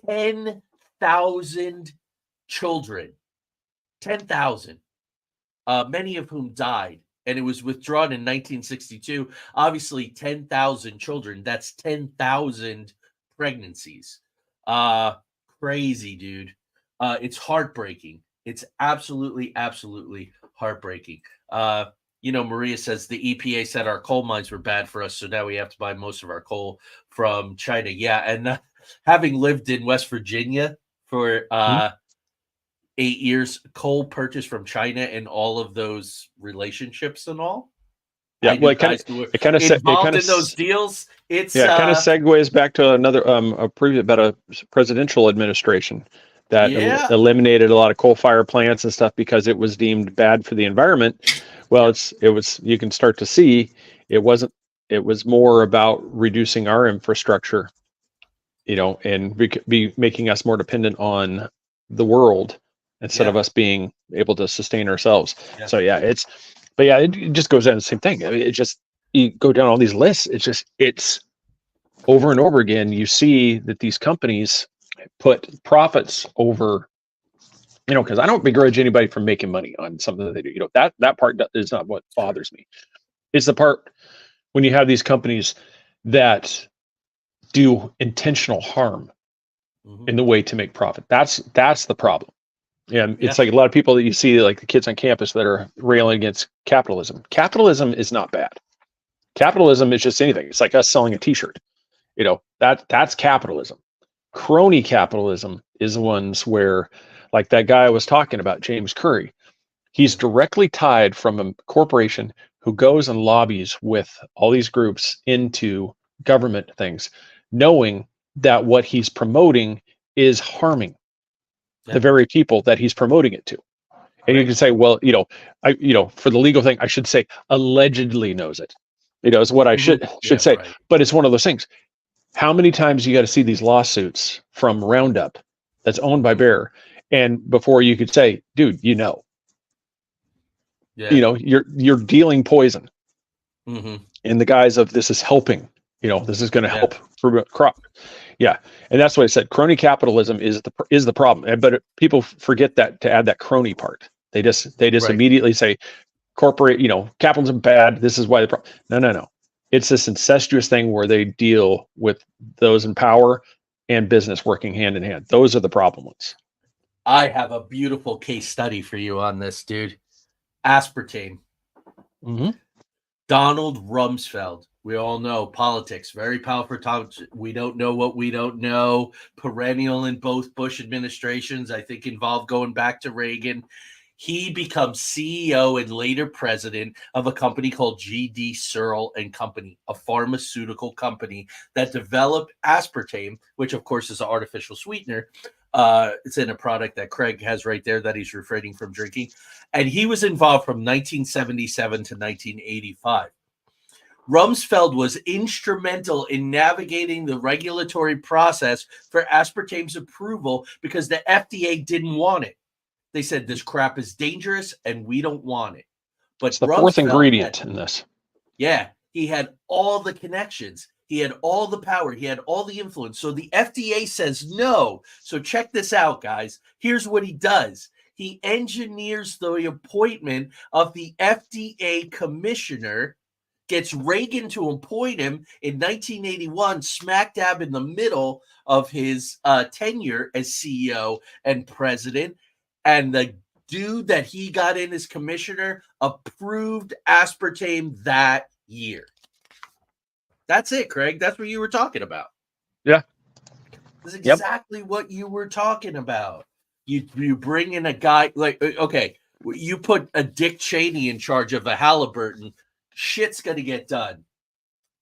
10,000 children, 10,000, many of whom died. And it was withdrawn in 1962. Obviously, 10,000 children. That's 10,000 pregnancies. Crazy, dude. It's heartbreaking. It's absolutely heartbreaking. Maria says the EPA said our coal mines were bad for us, so now we have to buy most of our coal from China. Yeah, and having lived in West Virginia for 8 years, coal purchased from China and all of those relationships and all. Yeah, well, it kind of involved in those deals. It kind of segues back to another about a presidential administration that eliminated a lot of coal-fired plants and stuff because it was deemed bad for the environment. Well, it was. You can start to see it wasn't. It was more about reducing our infrastructure, and be making us more dependent on the world instead of us being able to sustain ourselves. Yeah. So it just goes down the same thing. I mean, you go down all these lists. It's over and over again. You see that these companies put profits over, because I don't begrudge anybody from making money on something that they do. That part is not what bothers me. It's the part when you have these companies that do intentional harm in the way to make profit. That's the problem. And it's like a lot of people that you see, like the kids on campus that are railing against capitalism. Capitalism is not bad. Capitalism is just anything. It's like us selling a T-shirt. That's capitalism. Crony capitalism is the ones where, like that guy I was talking about, James Curry, he's directly tied from a corporation who goes and lobbies with all these groups into government things, knowing that what he's promoting is harming the very people that he's promoting it to. And you can say, well, for the legal thing, I should say allegedly knows it. Is what I should say. Right. But it's one of those things. How many times you got to see these lawsuits from RoundUp that's owned by Bayer, and before you could say, dude, you're dealing poison in the guise of this is helping. This is going to help for crop. Yeah, and that's what I said. Crony capitalism is the problem. But people forget that to add that crony part. They just immediately say, corporate, capitalism bad. This is why the problem. No. It's this incestuous thing where they deal with those in power and business working hand in hand. Those are the problem ones. I have a beautiful case study for you on this, dude. Aspartame. Donald Rumsfeld. We all know politics, very powerful topic. We don't know what we don't know. Perennial in both Bush administrations, I think involved going back to Reagan. He becomes CEO and later president of a company called G.D. Searle and Company, a pharmaceutical company that developed aspartame, which of course is an artificial sweetener. It's in a product that Craig has right there that he's refraining from drinking. And he was involved from 1977 to 1985. Rumsfeld was instrumental in navigating the regulatory process for aspartame's approval because the FDA didn't want it. They said this crap is dangerous and we don't want it. But it's the fourth ingredient in this. Yeah, he had all the connections. He had all the power. He had all the influence. So the FDA says no. So check this out, guys. Here's what he does. He engineers the appointment of the FDA commissioner, gets Reagan to appoint him in 1981, smack dab in the middle of his tenure as CEO and president. And the dude that he got in as commissioner approved aspartame that year. That's it, Craig. That's what you were talking about. Yeah. That's exactly what you were talking about. You bring in a guy like, okay, you put a Dick Cheney in charge of a Halliburton, shit's going to get done.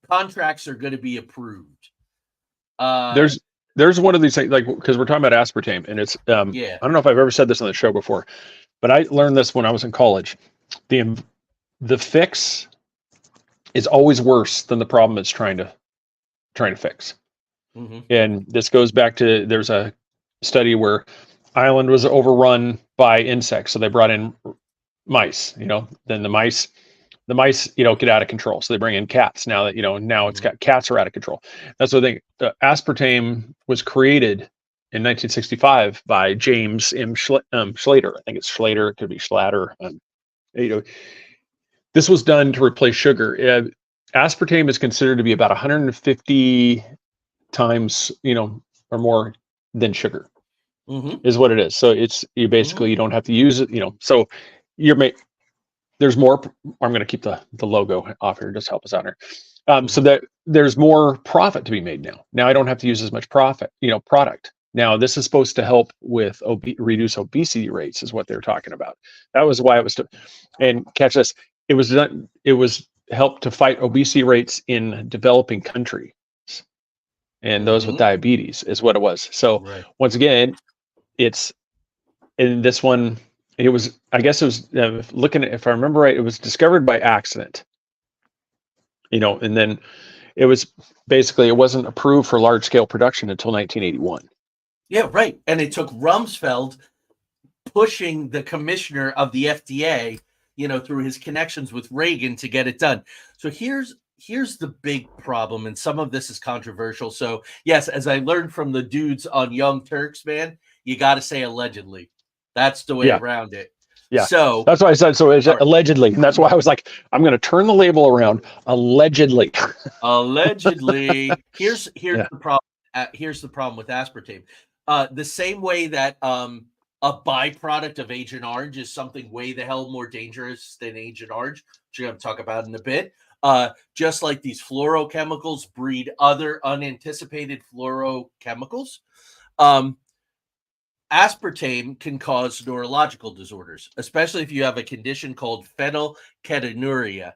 Contracts are going to be approved. There's one of these things, like, because we're talking about aspartame, and it's I don't know if I've ever said this on the show before, but I learned this when I was in college. The fix is always worse than the problem it's trying to fix. And this goes back to, there's a study where Ireland was overrun by insects, so they brought in mice. Then the mice get out of control, so they bring in cats. Now that now it's got cats are out of control. That's the thing. Aspartame was created in 1965 by James M. Schlatter. I think it's Schlatter. It could be Schlatter. This was done to replace sugar. Aspartame is considered to be about 150 times or more than sugar. Is what it is. So you basically you don't have to use it. So there's more. I'm going to keep the logo off here just to help us out here. So that there's more profit to be made now. Now I don't have to use as much product. Now this is supposed to help with reduce obesity rates, is what they're talking about. That was why it was and catch this. It was helped to fight obesity rates in developing countries and those with diabetes is what it was. So once again, it's in this one. It was, I guess it was looking at, if I remember right, it was discovered by accident, and then it was basically, it wasn't approved for large scale production until 1981. Yeah, right. And it took Rumsfeld pushing the commissioner of the FDA, through his connections with Reagan to get it done. So here's the big problem, and some of this is controversial. So yes, as I learned from the dudes on Young Turks, man, you got to say allegedly. That's the way around it. Yeah. So that's why I said so. It's allegedly, and that's why I was like, I'm going to turn the label around. Allegedly. Allegedly. Here's the problem. Here's the problem with aspartame. The same way that a byproduct of Agent Orange is something way the hell more dangerous than Agent Orange, which I'm going to talk about in a bit. Just like these fluorochemicals breed other unanticipated fluorochemicals, aspartame can cause neurological disorders, especially if you have a condition called phenylketonuria.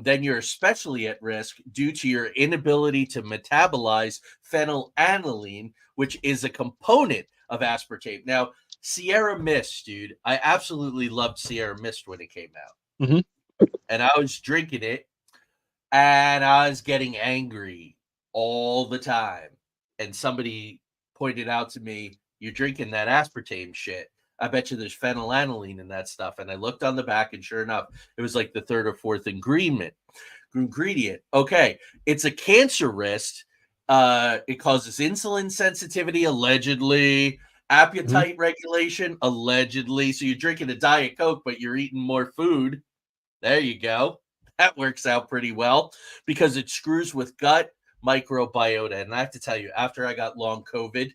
Then you're especially at risk due to your inability to metabolize phenylalanine, which is a component of aspartame. Now, Sierra Mist, dude, I absolutely loved Sierra Mist when it came out. Mm-hmm. And I was drinking it, and I was getting angry all the time. And somebody pointed out to me, you're drinking that aspartame shit. I bet you there's phenylalanine in that stuff. And I looked on the back, and sure enough, it was like the third or fourth ingredient. Okay, it's a cancer risk. It causes insulin sensitivity, allegedly, appetite regulation, allegedly. So you're drinking a Diet Coke, but you're eating more food. There you go. That works out pretty well because it screws with gut microbiota. And I have to tell you, after I got long COVID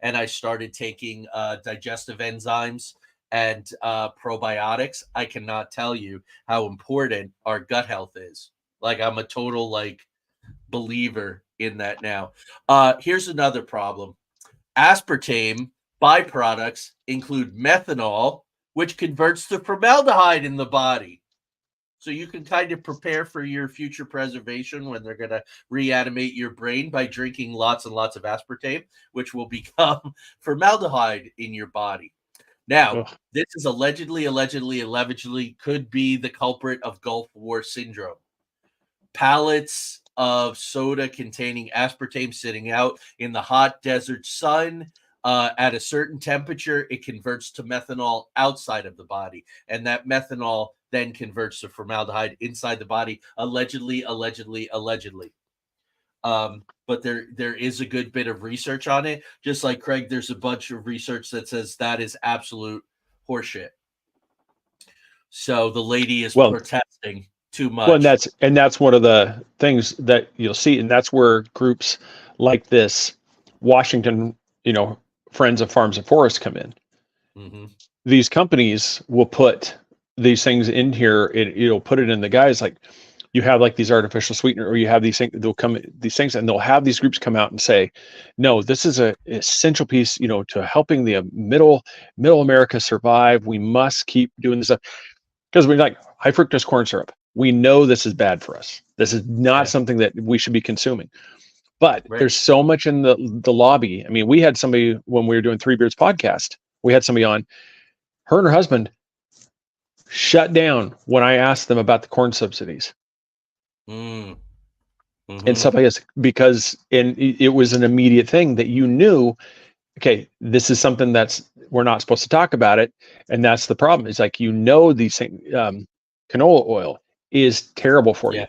and I started taking digestive enzymes and probiotics, I cannot tell you how important our gut health is. Like, I'm a total believer in that now. Here's another problem. Aspartame byproducts include methanol, which converts to formaldehyde in the body. So you can kind of prepare for your future preservation when they're going to reanimate your brain by drinking lots and lots of aspartame, which will become formaldehyde in your body. Now, this is allegedly could be the culprit of Gulf War syndrome. Pallets of soda containing aspartame sitting out in the hot desert sun. At a certain temperature, it converts to methanol outside of the body. And that methanol then converts to formaldehyde inside the body, allegedly. But there is a good bit of research on it. Just like Craig, there's a bunch of research that says that is absolute horseshit. So the lady is protesting too much. Well, and that's one of the things that you'll see, and that's where groups like this, Washington, Friends of Farms and Forests come in. Mm-hmm. These companies will put these things in here. It'll put it in the guys, like you have like these artificial sweetener, or you have these things. They'll come these things, and they'll have these groups come out and say, "No, this is an essential piece, to helping the middle America survive. We must keep doing this stuff because we're like high fructose corn syrup. We know this is bad for us. This is not something that we should be consuming." But there's so much in the lobby. I mean, we had somebody when we were doing Three Beards podcast, we had somebody on, her and her husband shut down when I asked them about the corn subsidies and stuff like this, because it was an immediate thing that you knew, okay, this is something we're not supposed to talk about it. And that's the problem. It's like, these things, canola oil is terrible for you.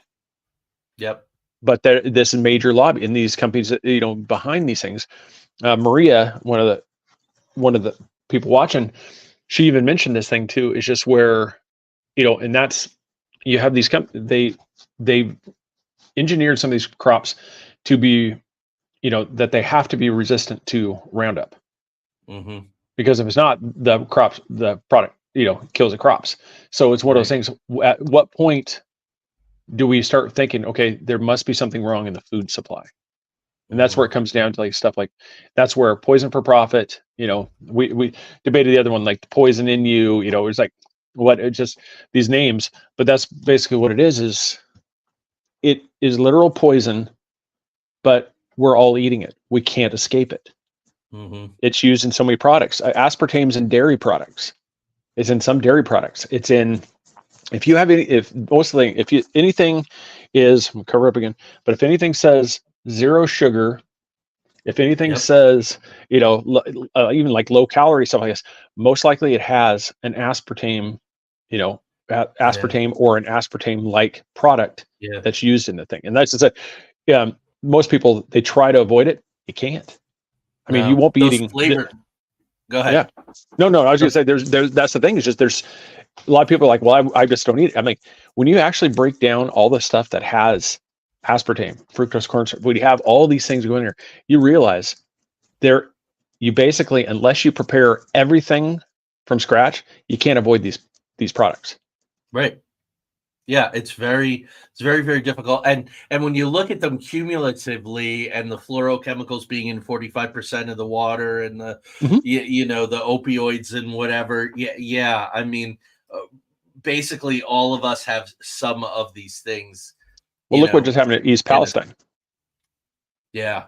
Yep. But this is major lobby in these companies that, behind these things. Maria, one of the people watching, she even mentioned this thing too, is just where, and that's, you have these they engineered some of these crops to be, that they have to be resistant to Roundup. Mm-hmm. Because if it's not, the product, kills the crops. So it's one of those things. At what point do we start thinking, okay, there must be something wrong in the food supply? And that's where it comes down to stuff like, that's where poison for profit, we debated the other one, like the poison in you, it's like, it's just these names, but that's basically what it is it is literal poison, but we're all eating it. We can't escape it. Mm-hmm. It's used in so many products. Aspartame's in dairy products. It's in some dairy products. It's in, anything is, I'll cover up again, but if anything says zero sugar, if anything says, even like low calorie stuff like this, most likely it has an aspartame, aspartame or an aspartame-like product that's used in the thing. And that's just it. Most people, they try to avoid it. You can't. I mean, you won't be eating flavored. Go ahead. Yeah. No, I was going to say there's that's the thing, is just there's a lot of people are like, well, I just don't eat it. I'm like, when you actually break down all the stuff that has aspartame, fructose corn syrup, when you have all these things going here, you realize you basically, unless you prepare everything from scratch, you can't avoid these products. Right. Yeah, it's very very difficult. And when you look at them cumulatively, and the fluorochemicals being in 45% of the water, and the Mhm. the opioids and whatever. Yeah, I mean, basically all of us have some of these things, Well, you look what know, just happened at East in us. Palestine. Yeah.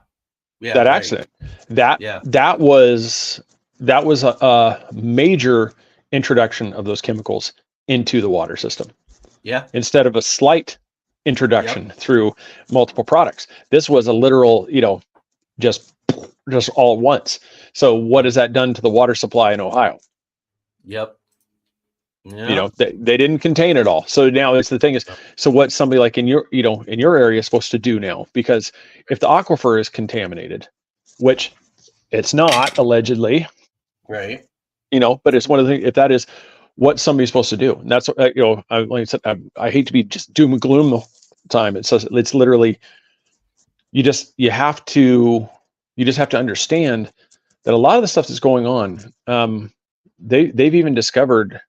Yeah, That right. accident. That Yeah. that was that was a major introduction of those chemicals into the water system Yeah. instead of a slight Yep. introduction through multiple products. This was a literal, just all at once. So what has that done to the water supply in Ohio? Yep. Yeah. They didn't contain it all. So now it's the thing is, so what somebody like in your area is supposed to do now, because if the aquifer is contaminated, which it's not allegedly, Right. but it's one of the things, if that is what somebody's supposed to do. And that's what, like I said, I hate to be just doom and gloom the time. It's literally, you just have to understand that a lot of the stuff that's going on, they've even discovered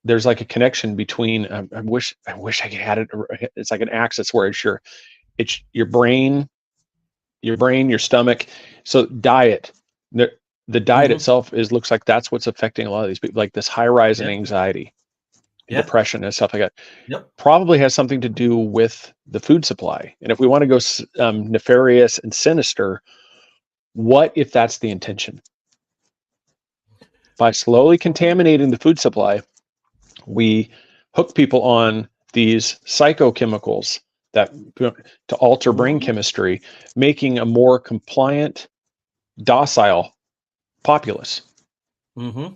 there's like a connection between, I wish I could had it. It's like an axis where it's your brain, your stomach. So diet, the diet Hmm. itself looks like that's what's affecting a lot of these people, like this high rise in Yeah. anxiety, Yeah. depression, and stuff like that. Yep. Probably has something to do with the food supply. And if we want to go nefarious and sinister, what if that's the intention? By slowly contaminating the food supply, we hook people on these psychochemicals that to alter brain Hmm. chemistry, making a more compliant, docile populace Hmm.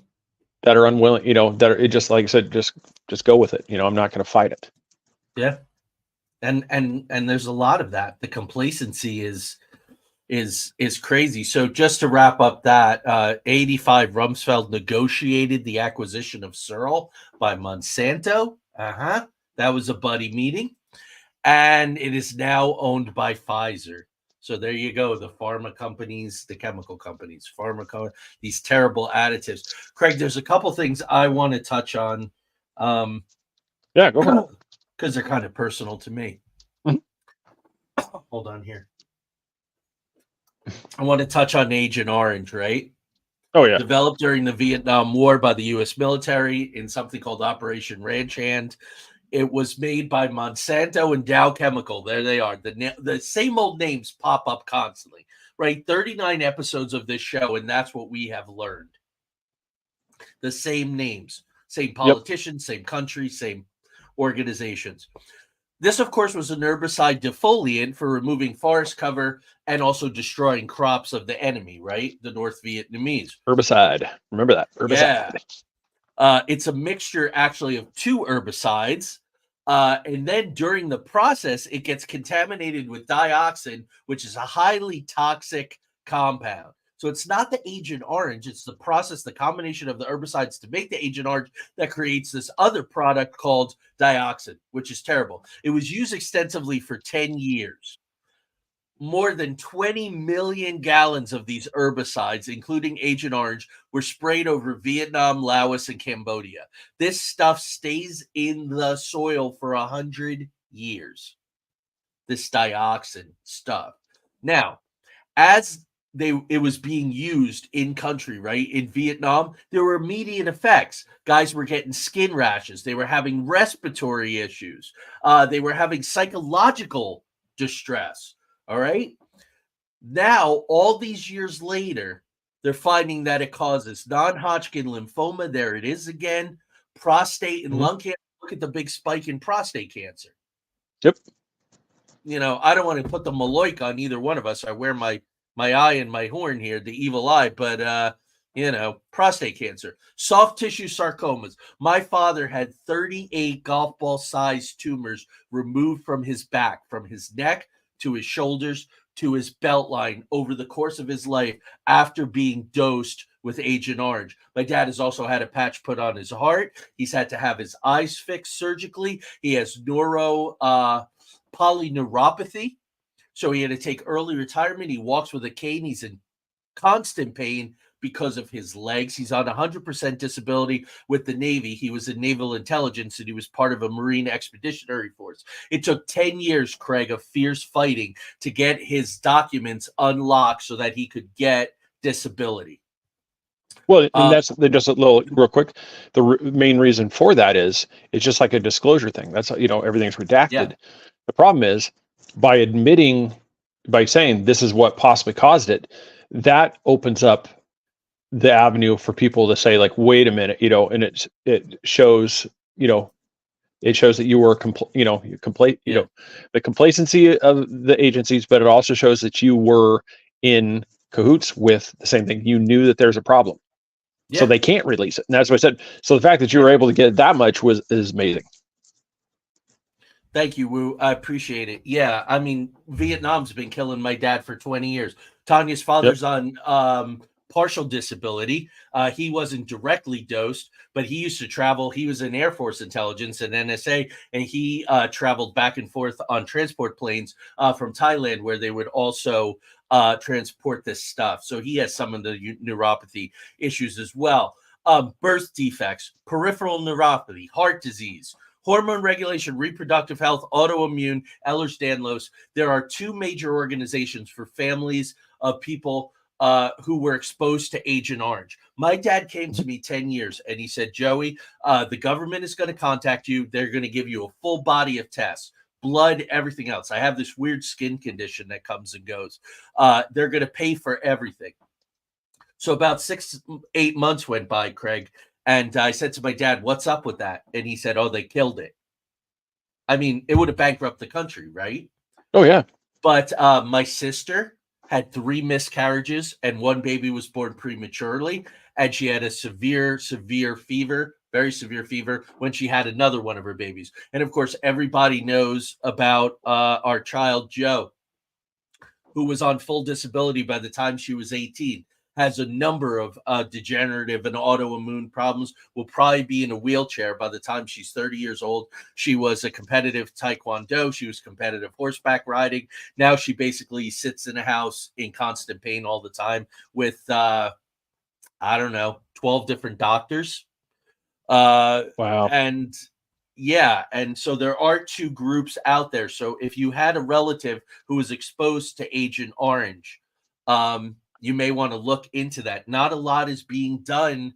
that are unwilling, that are, it just, like I said, just go with it. I'm not going to fight it. Yeah. And there's a lot of that. The complacency is crazy. So just to wrap up that, 85 Rumsfeld negotiated the acquisition of Searle by Monsanto. That was a buddy meeting, and it is now owned by Pfizer. So there you go. The pharma companies, the chemical companies, these terrible additives. Craig, there's a couple things I want to touch on, Yeah, go for it. because they're kind of personal to me. Mhm. Hold on here. I want to touch on Agent Orange, right? Oh yeah. Developed during the Vietnam War by the U.S. military in something called Operation Ranch Hand. It was made by Monsanto and Dow Chemical. There they are. The same old names pop up constantly, right? 39 episodes of this show, and that's what we have learned. The same names, same Yep. politicians, same country, same organizations. This, of course, was an herbicide defoliant for removing forest cover and also destroying crops of the enemy, right? The North Vietnamese. Herbicide. Remember that. Herbicide. Yeah. It's a mixture, actually, of two herbicides. And then during the process, it gets contaminated with dioxin, which is a highly toxic compound. So it's not the Agent Orange, it's the process, the combination of the herbicides to make the Agent Orange that creates this other product called dioxin, which is terrible. It was used extensively for 10 years. More than 20 million gallons of these herbicides, including Agent Orange, were sprayed over Vietnam, Laos, and Cambodia. This stuff stays in the soil for 100 years. This dioxin stuff. Now, as it was being used in country, right? In Vietnam, there were immediate effects. Guys were getting skin rashes. They were having respiratory issues. They were having psychological distress. All right. Now, all these years later, they're finding that it causes non-Hodgkin lymphoma. There it is again. Prostate and lung cancer. Look at the big spike in prostate cancer. Yep. I don't want to put the maloik on either one of us. I wear my eye and my horn here, the evil eye, but prostate cancer, soft tissue sarcomas. My father had 38 golf ball sized tumors removed from his back, from his neck to his shoulders to his belt line over the course of his life after being dosed with Agent Orange. My dad has also had a patch put on his heart. He's had to have his eyes fixed surgically. He has polyneuropathy. So he had to take early retirement. He walks with a cane. He's in constant pain because of his legs. He's on 100% disability with the Navy. He was in naval intelligence, and he was part of a Marine expeditionary force. It took 10 years, Craig, of fierce fighting to get his documents unlocked so that he could get disability. Well, and that's just a little real quick. The main reason for that is it's just like a disclosure thing. That's, everything's redacted. Yeah. The problem is by saying this is what possibly caused it, that opens up the avenue for people to say, like, wait a minute, and it shows, it shows that you were the complacency of the agencies, but it also shows that you were in cahoots with the same thing. You knew that there's a problem. Yeah. So they can't release it. And that's what I said. So the fact that you were able to get that much is amazing. Thank you, Wu. I appreciate it. Yeah, I mean, Vietnam's been killing my dad for 20 years. Tanya's father's on partial disability. He wasn't directly dosed, but he used to travel. He was in Air Force Intelligence and NSA, and he traveled back and forth on transport planes from Thailand, where they would also transport this stuff. So he has some of the neuropathy issues as well. Birth defects, peripheral neuropathy, heart disease, hormone regulation, reproductive health, autoimmune, Ehlers-Danlos. There are two major organizations for families of people who were exposed to Agent Orange. My dad came to me 10 years and he said, Joey, the government is going to contact you. They're going to give you a full body of tests, blood, everything else. I have this weird skin condition that comes and goes. They're going to pay for everything. So about 6-8 months went by, Craig, and I said to my dad, what's up with that? And he said, oh, they killed it. I mean, it would have bankrupted the country, right? Oh, yeah. But my sister had 3 miscarriages, and 1 baby was born prematurely, and she had a severe fever, very severe fever, when she had another one of her babies. And, of course, everybody knows about our child, Joe, who was on full disability by the time she was 18. Has a number of degenerative and autoimmune problems, will probably be in a wheelchair by the time she's 30 years old. She was a competitive taekwondo. She was competitive horseback riding. Now she basically sits in a house in constant pain all the time with, 12 different doctors. Wow. And so there are 2 groups out there. So if you had a relative who was exposed to Agent Orange, you may want to look into that. Not a lot is being done.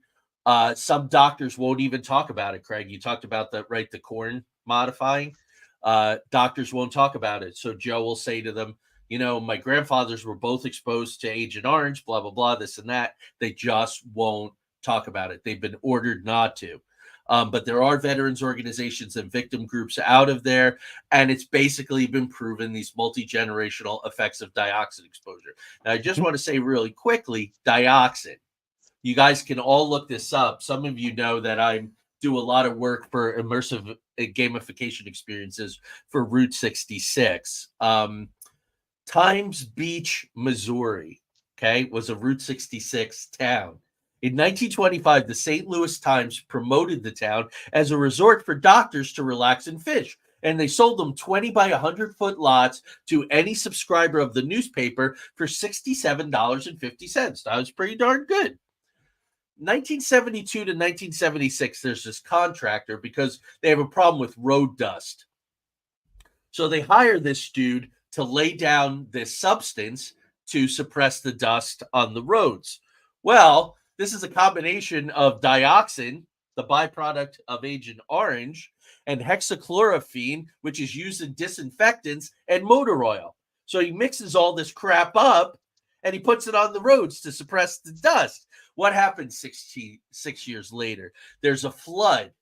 Some doctors won't even talk about it, Craig. You talked about the corn modifying. Doctors won't talk about it. So Joe will say to them, my grandfathers were both exposed to Agent Orange, blah, blah, blah, this and that. They just won't talk about it. They've been ordered not to. But there are veterans organizations and victim groups out of there, and it's basically been proven these multi-generational effects of dioxin exposure. Now, I just want to say really quickly, dioxin. You guys can all look this up. Some of you know that I do a lot of work for immersive gamification experiences for Route 66. Times Beach, Missouri, was a Route 66 town. In 1925, the St. Louis Times promoted the town as a resort for doctors to relax and fish, and they sold them 20 by 100-foot lots to any subscriber of the newspaper for $67.50. That was pretty darn good. 1972 to 1976, there's this contractor because they have a problem with road dust. So they hire this dude to lay down this substance to suppress the dust on the roads. Well, this is a combination of dioxin, the byproduct of Agent Orange, and hexachlorophene, which is used in disinfectants, and motor oil. So he mixes all this crap up and he puts it on the roads to suppress the dust. What happens 6 years later? There's a flood,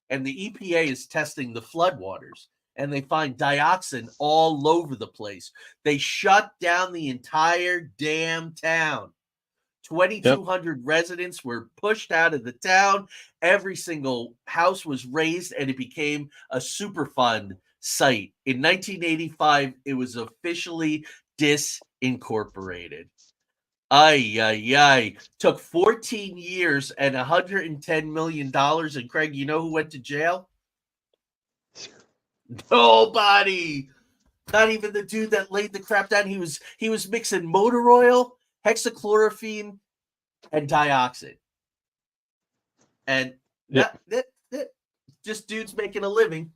and the EPA is testing the floodwaters, and they find dioxin all over the place. They shut down the entire damn town. 2,200 residents were pushed out of the town. Every single house was razed, and it became a Superfund site. In 1985, it was officially disincorporated. Took 14 years and $110 million. And Craig, you know who went to jail? Nobody. Not even the dude that laid the crap down. He was mixing motor oil, hexachlorophene, and dioxin. And Yeah. that just dudes making a living.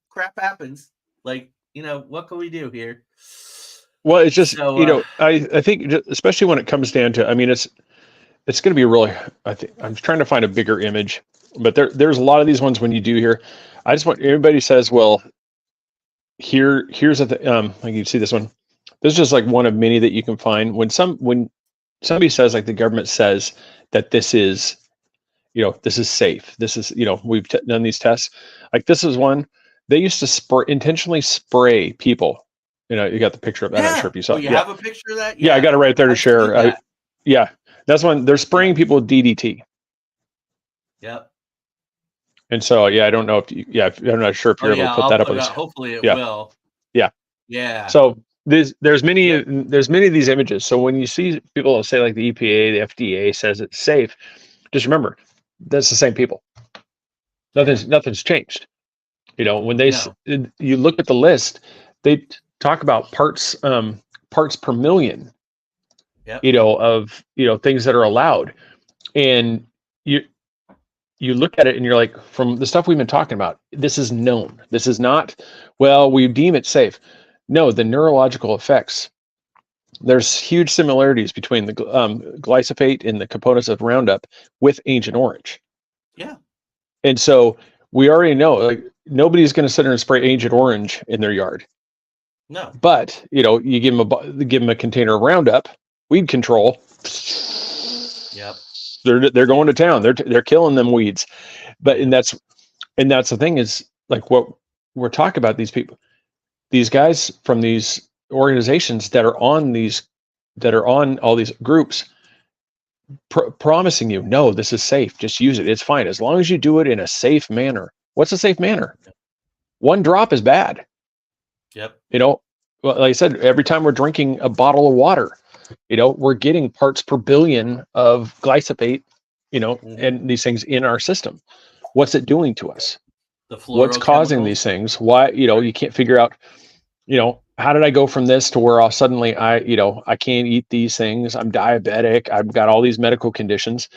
Crap happens. Like, what can we do here? Well, it's just, So, I think especially when it comes down to, I mean, it's going to be really, I think I'm trying to find a bigger image, but there's a lot of these ones when you do here. I just want everybody says, well, here's like you see this one. This is just like one of many that you can find when somebody says, like the government says that this is safe. This is, we've done these tests. Like this is one, they used to intentionally spray people. You got the picture of that. I'm not sure if you saw Oh, it. you Yeah. have a picture of that? Yeah, I got it right there to I've share. seen that. Yeah, that's one. They're spraying people with DDT. Yep. And so, yeah, I don't know if I'm not sure if you're able to put that up. Hopefully it Yeah. will. Yeah. Yeah. So there's many of these images. So when you see people say like the EPA, the FDA says it's safe, just remember that's the same people. Nothing's changed. When you look at the list, they talk about parts per million. Yep. Of things that are allowed, and you look at it and you're like, from the stuff we've been talking about, this is known. This is not, well, we deem it safe. No, the neurological effects. There's huge similarities between the glyphosate and the components of RoundUp with Agent Orange. Yeah. And so we already know, like, nobody's going to sit there and spray Agent Orange in their yard. No. But you give them a container of RoundUp, weed control. Yep. They're going to town. They're killing them weeds. But and that's the thing is, like, what we're talking about, these guys from these organizations that are on all these groups promising you, no, this is safe. Just use it. It's fine. As long as you do it in a safe manner. What's a safe manner? One drop is bad. Yep. Well, like I said, every time we're drinking a bottle of water, we're getting parts per billion of glyphosate, and these things in our system. What's it doing to us? What's causing these things? Why, you can't figure out, how did I go from this to where suddenly I can't eat these things. I'm diabetic. I've got all these medical conditions.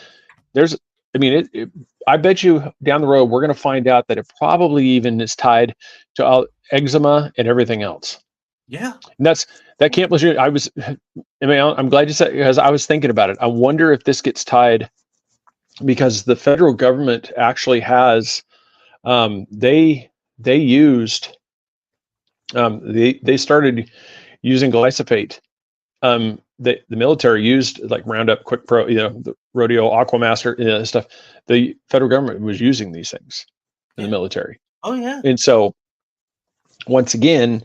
I bet you down the road, we're going to find out that it probably even is tied to eczema and everything else. Yeah. And that can't believe I'm glad you said, because I was thinking about it. I wonder if this gets tied, because the federal government actually has, they started using glyphosate. The military used like RoundUp, Quick Pro, the Rodeo, Aquamaster, stuff. The federal government was using these things in the military. Oh yeah. And so once again,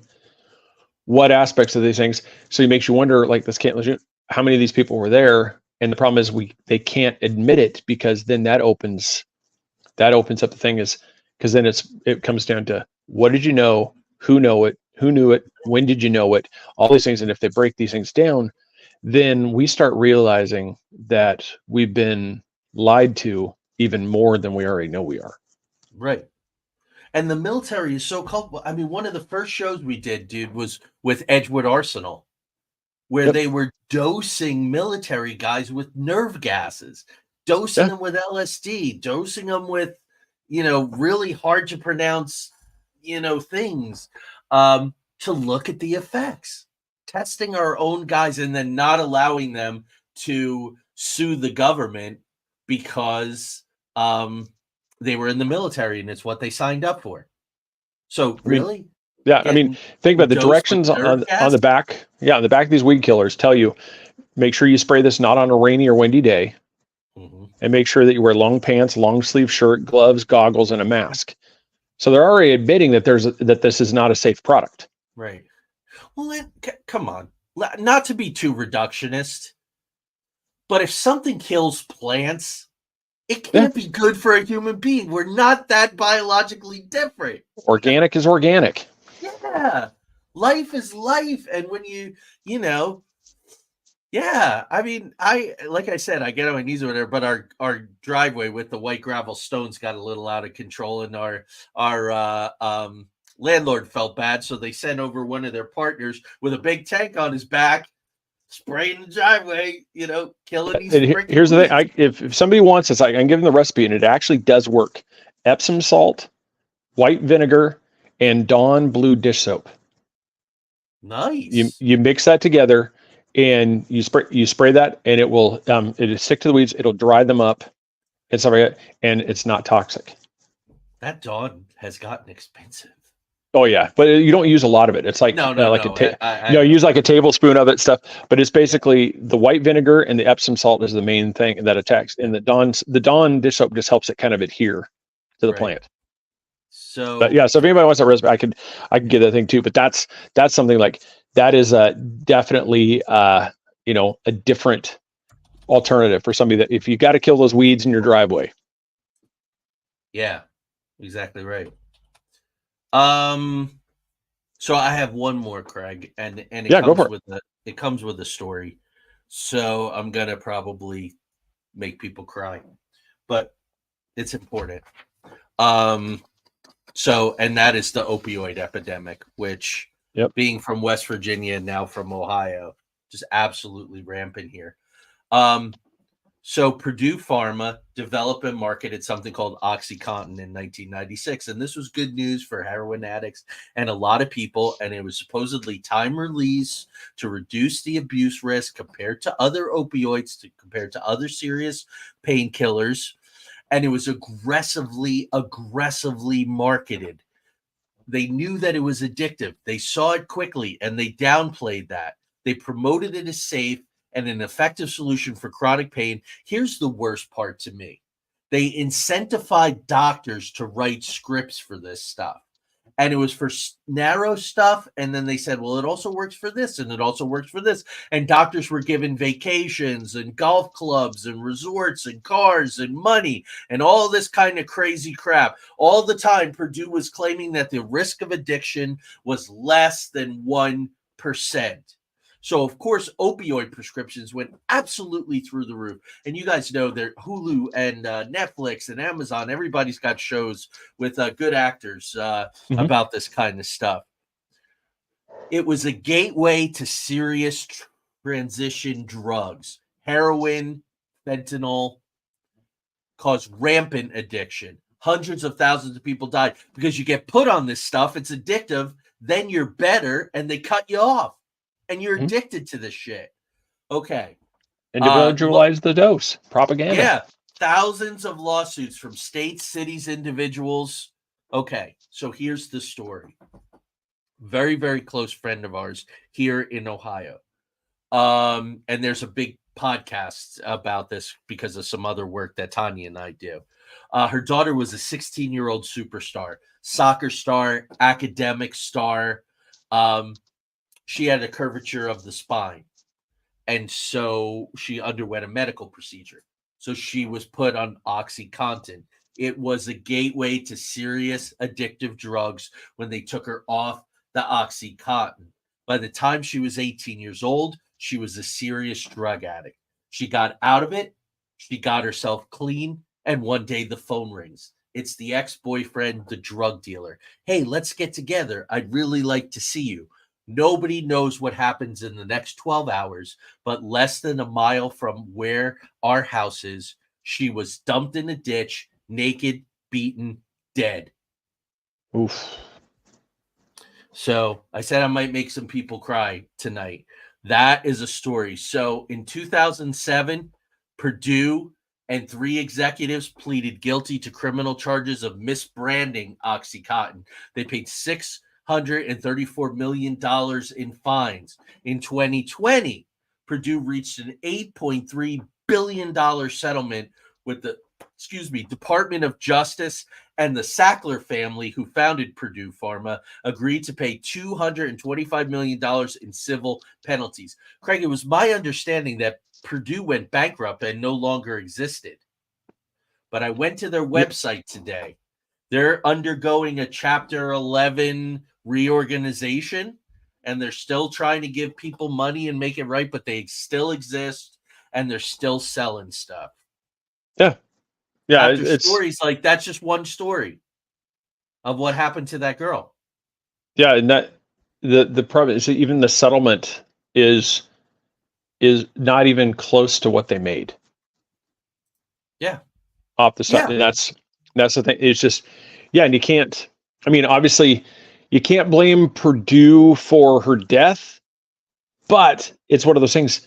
what aspects of these things? So it makes you wonder, like, this can't legit, how many of these people were there? And the problem is they can't admit it, because then that opens up the thing, is because then it comes down to, what did you know? Who knew it? When did you know it? All these things. And if they break these things down, then we start realizing that we've been lied to even more than we already know we are. Right. And the military is so culpable. I mean, one of the first shows we did, dude, was with Edgewood Arsenal, where they were dosing military guys with nerve gases, dosing them with LSD, dosing them with, really hard to pronounce, things, to look at the effects, testing our own guys, and then not allowing them to sue the government because they were in the military and it's what they signed up for. So really? Think about the directions on the back. Yeah, on the back of these weed killers tell you, make sure you spray this not on a rainy or windy day, and make sure that you wear long pants, long sleeve shirt, gloves, goggles, and a mask. So they're already admitting that this is not a safe product. Right. Well, come on. Not to be too reductionist, but if something kills plants, it can't be good for a human being. We're not that biologically different. Organic is organic. Yeah. Life is life. And when I mean, like I said, I get on my knees or whatever, but our driveway with the white gravel stones got a little out of control, and our landlord felt bad. So they sent over one of their partners with a big tank on his back, spraying the driveway, killing these And freaking here's the weeds. thing: if somebody wants this, I can give them the recipe, and it actually does work. Epsom salt, white vinegar, and Dawn blue dish soap. Nice. You mix that together, and you spray that, and it'll stick to the weeds. It'll dry them up, and stuff like that, and it's not toxic. That Dawn has gotten expensive. Oh yeah, but you don't use a lot of it. It's like No. you use like a tablespoon of it stuff. But it's basically the white vinegar and the Epsom salt is the main thing that attacks. And the Dawn dish soap just helps it kind of adhere to the plant. So, but yeah, so if anybody wants that recipe, I can get that thing too. But that's something like that is definitely a different alternative for somebody that if you got to kill those weeds in your driveway. Yeah, exactly right. So I have one more, Craig, and it comes with a story. So I'm gonna probably make people cry, but it's important. So, and that is the opioid epidemic, which being from West Virginia and now from Ohio, just absolutely rampant here. So Purdue Pharma developed and marketed something called OxyContin in 1996. And this was good news for heroin addicts and a lot of people. And it was supposedly time release to reduce the abuse risk compared to other opioids, compared to other serious painkillers. And it was aggressively marketed. They knew that it was addictive. They saw it quickly and they downplayed that. They promoted it as safe and an effective solution for chronic pain. Here's the worst part to me. They incentivized doctors to write scripts for this stuff. And it was for narrow stuff. And then they said, well, it also works for this and it also works for this. And doctors were given vacations and golf clubs and resorts and cars and money and all this kind of crazy crap. All the time, Purdue was claiming that the risk of addiction was less than 1%. So, of course, opioid prescriptions went absolutely through the roof. And you guys know that Hulu and Netflix and Amazon, everybody's got shows with good actors about this kind of stuff. It was a gateway to serious transition drugs. Heroin, fentanyl caused rampant addiction. Hundreds of thousands of people died because you get put on this stuff. It's addictive. Then you're better and they cut you off. And you're addicted to this shit. Okay. Individualize the dose. Propaganda. Yeah. Thousands of lawsuits from states, cities, individuals. Okay. So here's the story. Very, very close friend of ours here in Ohio. And there's a big podcast about this because of some other work that Tanya and I do. Her daughter was a 16-year-old superstar, soccer star, academic star. She had a curvature of the spine. And so she underwent a medical procedure. So she was put on OxyContin. It was a gateway to serious addictive drugs when they took her off the OxyContin. By the time she was 18 years old, she was a serious drug addict. She got out of it. She got herself clean. And one day the phone rings. It's the ex-boyfriend, the drug dealer. Hey, let's get together. I'd really like to see you. Nobody knows what happens in the next 12 hours, but less than a mile from where our house is, she was dumped in a ditch, naked, beaten, dead. Oof. So I said I might make some people cry tonight. That is a story. So in 2007, Purdue and 3 executives pleaded guilty to criminal charges of misbranding OxyContin. They paid $634 million in fines. In 2020, Purdue reached an $8.3 billion settlement with the Department of Justice, and the Sackler family, who founded Purdue Pharma, agreed to pay $225 million in civil penalties. Craig, it was my understanding that Purdue went bankrupt and no longer existed. But I went to their website today. They're undergoing a Chapter 11 reorganization, and they're still trying to give people money and make it right, but they still exist, and they're still selling stuff. Yeah. Yeah. After stories like that's just one story of what happened to that girl. Yeah. And that the problem is even the settlement is is not even close to what they made. Yeah. Off the side. Yeah. And that's the thing. It's just, yeah. And you can't, I mean, obviously you can't blame Purdue for her death, but it's one of those things.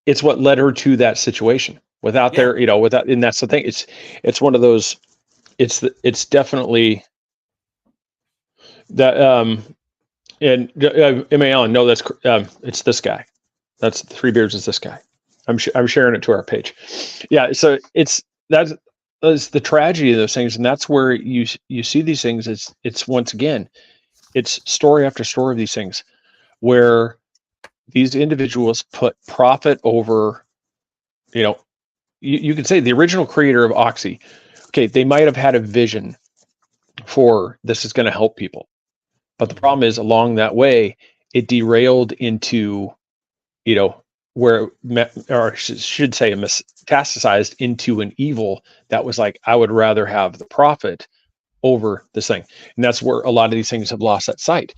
It's what led her to that situation without their, without, and that's the thing. It's one of those, it's definitely that, and M.A. Allen, no, that's, it's this guy. That's Three Beards is this guy. I'm sharing it to our page. Yeah. So that's the tragedy of those things. And that's where you see these things. It's once again, it's story after story of these things where these individuals put profit over, you could say the original creator of Oxy. Okay. They might have had a vision for this is going to help people. But the problem is along that way, it derailed into, where, or I should say, metastasized into an evil that was like, I would rather have the profit over this thing. And that's where a lot of these things have lost that sight.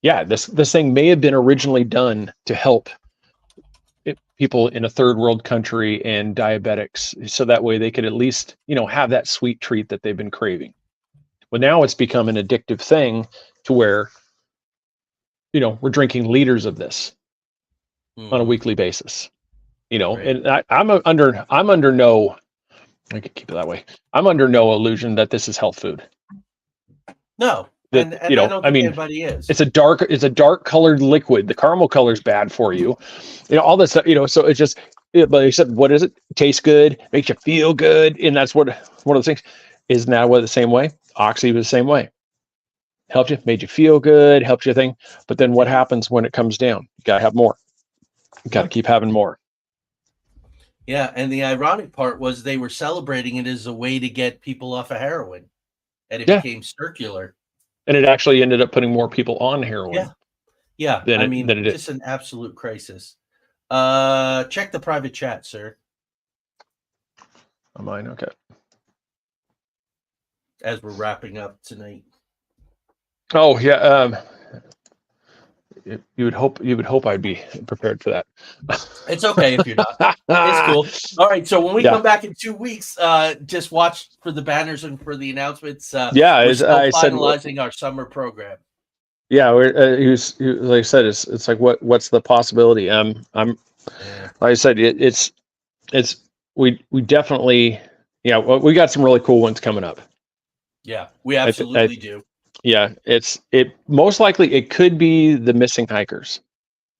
Yeah, this thing may have been originally done to help people in a third world country and diabetics, so that way they could at least, have that sweet treat that they've been craving. Well, now it's become an addictive thing to where, we're drinking liters of this on a weekly basis, right. And I'm under no, I could keep it that way. I'm under no illusion that this is health food. No. That, and I don't think anybody is. It's a dark colored liquid. The caramel color is bad for you. All this stuff, so it's just, but they said, what is it? Tastes good, makes you feel good. And that's one of those things. Is now the same way? Oxy was the same way. Helped you, made you feel good, helped you think. But then what happens when it comes down? You gotta have more. You gotta keep having more. Yeah, and the ironic part was they were celebrating it as a way to get people off of heroin. And it became circular. And it actually ended up putting more people on heroin. Yeah. Just an absolute crisis. Check the private chat, sir. On mine, okay. As we're wrapping up tonight. Oh yeah. You would hope I'd be prepared for that. It's okay if you're not. It's cool. All right. So when we come back in 2 weeks, just watch for the banners and for the announcements. We're still finalizing our summer program. Yeah, like I said, it's like what's the possibility? Like I said, we definitely we got some really cool ones coming up. Yeah, we absolutely do. Yeah, it most likely it could be the missing hikers.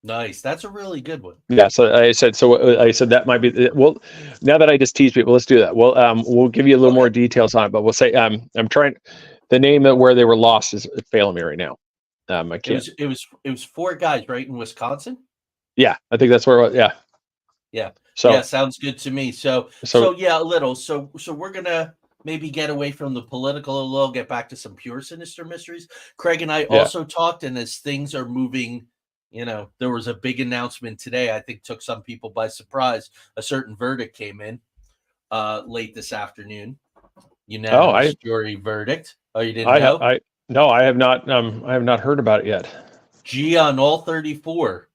Nice, that's a really good one. Yeah, so I said that might be well. Now that I just tease people, let's do that. Well, we'll give you a little more details on it, but we'll say I'm trying. The name of where they were lost is failing me right now. I can't. It was 4 guys, right, in Wisconsin. Yeah, I think that's where it was. Yeah. So yeah, sounds good to me. So yeah, a little. So we're gonna maybe get away from the political a little, get back to some pure Sinister mysteries. Craig and I also talked, and as things are moving, there was a big announcement today. I think took some people by surprise. A certain verdict came in late this afternoon. Unanimous jury verdict. Oh, you didn't know? No, I have not. I have not heard about it yet. G on all 34.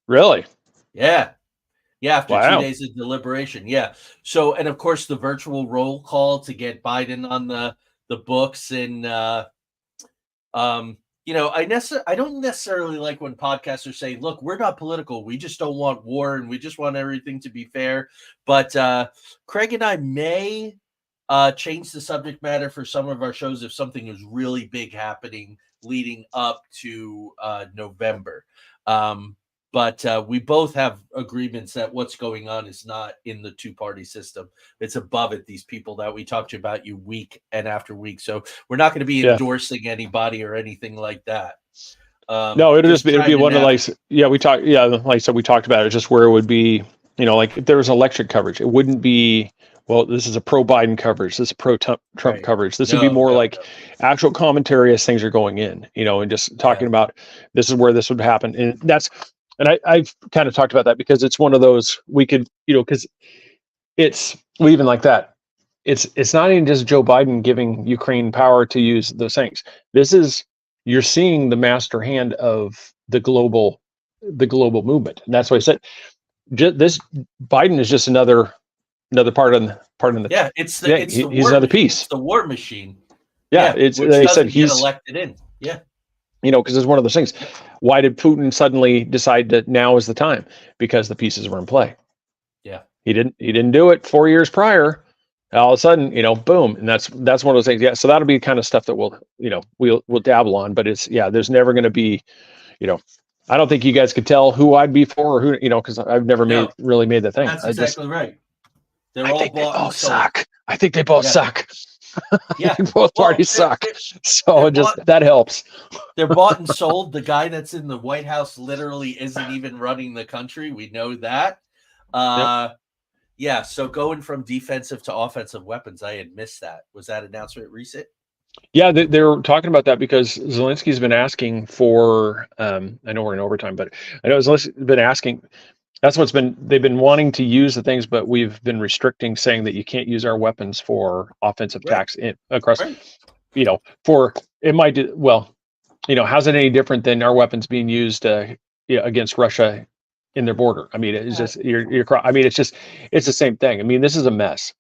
Really? Yeah. Yeah, after 2 days of deliberation. Yeah. So, and of course, the virtual roll call to get Biden on the books. And, I don't necessarily like when podcasters say, look, we're not political. We just don't want war and we just want everything to be fair. But Craig and I may change the subject matter for some of our shows if something is really big happening leading up to November. But we both have agreements that what's going on is not in the two-party system. It's above it, these people that we talked about you week and after week. So we're not going to be endorsing anybody or anything like that. No, it'd be one of like I said, we talked about it, just where it would be, like if there was election coverage, it wouldn't be, well, this is a pro-Biden coverage, this is pro-Trump coverage. This would be more actual commentary as things are going in, and just talking about this is where this would happen. And I've kind of talked about that because it's one of those we could, because it's even like that. It's not even just Joe Biden giving Ukraine power to use those things. You're seeing the master hand of the global movement. And that's why I said this Biden is just another part in the Yeah, it's the yeah, it's the he's war another machine. piece. It's the war machine. Yeah, it's which they doesn't said get he's elected in. Yeah, because it's one of those things. Why did Putin suddenly decide that now is the time? Because the pieces were in play. yeah. He didn't do it 4 years prior. All of a sudden, boom, and that's one of those things. Yeah, so that'll be the kind of stuff that we'll dabble on, but there's never going to be, I don't think you guys could tell who I'd be for or who, because I've never really made the thing. That's exactly right. They're I all think they bought and both sold. suck. I think they both suck. Yeah, both parties suck. So that helps. They're bought and sold. The guy that's in the White House literally isn't even running the country. We know that. Yeah, so going from defensive to offensive weapons, I had missed that. Was that announcement recent? Yeah, they're talking about that because Zelensky's been asking for. I know we're in overtime, but I know Zelensky's been asking. That's they've been wanting to use the things, but we've been restricting, saying that you can't use our weapons for offensive attacks across. Right. For it might do well. How's it any different than our weapons being used against Russia in their border? I mean, it's just I mean, it's the same thing. I mean, this is a mess.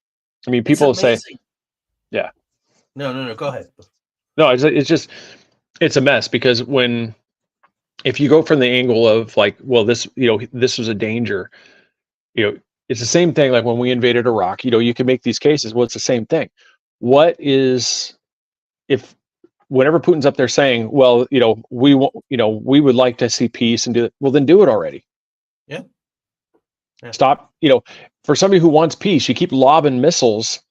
I mean, people say, yeah. No. Go ahead. No, it's a mess because if you go from the angle of like, well, this was a danger, it's the same thing. Like when we invaded Iraq, you can make these cases. Well, it's the same thing. Whenever Putin's up there saying, well, we would like to see peace and do it. Well, then do it already. Yeah. Stop. For somebody who wants peace, you keep lobbing missiles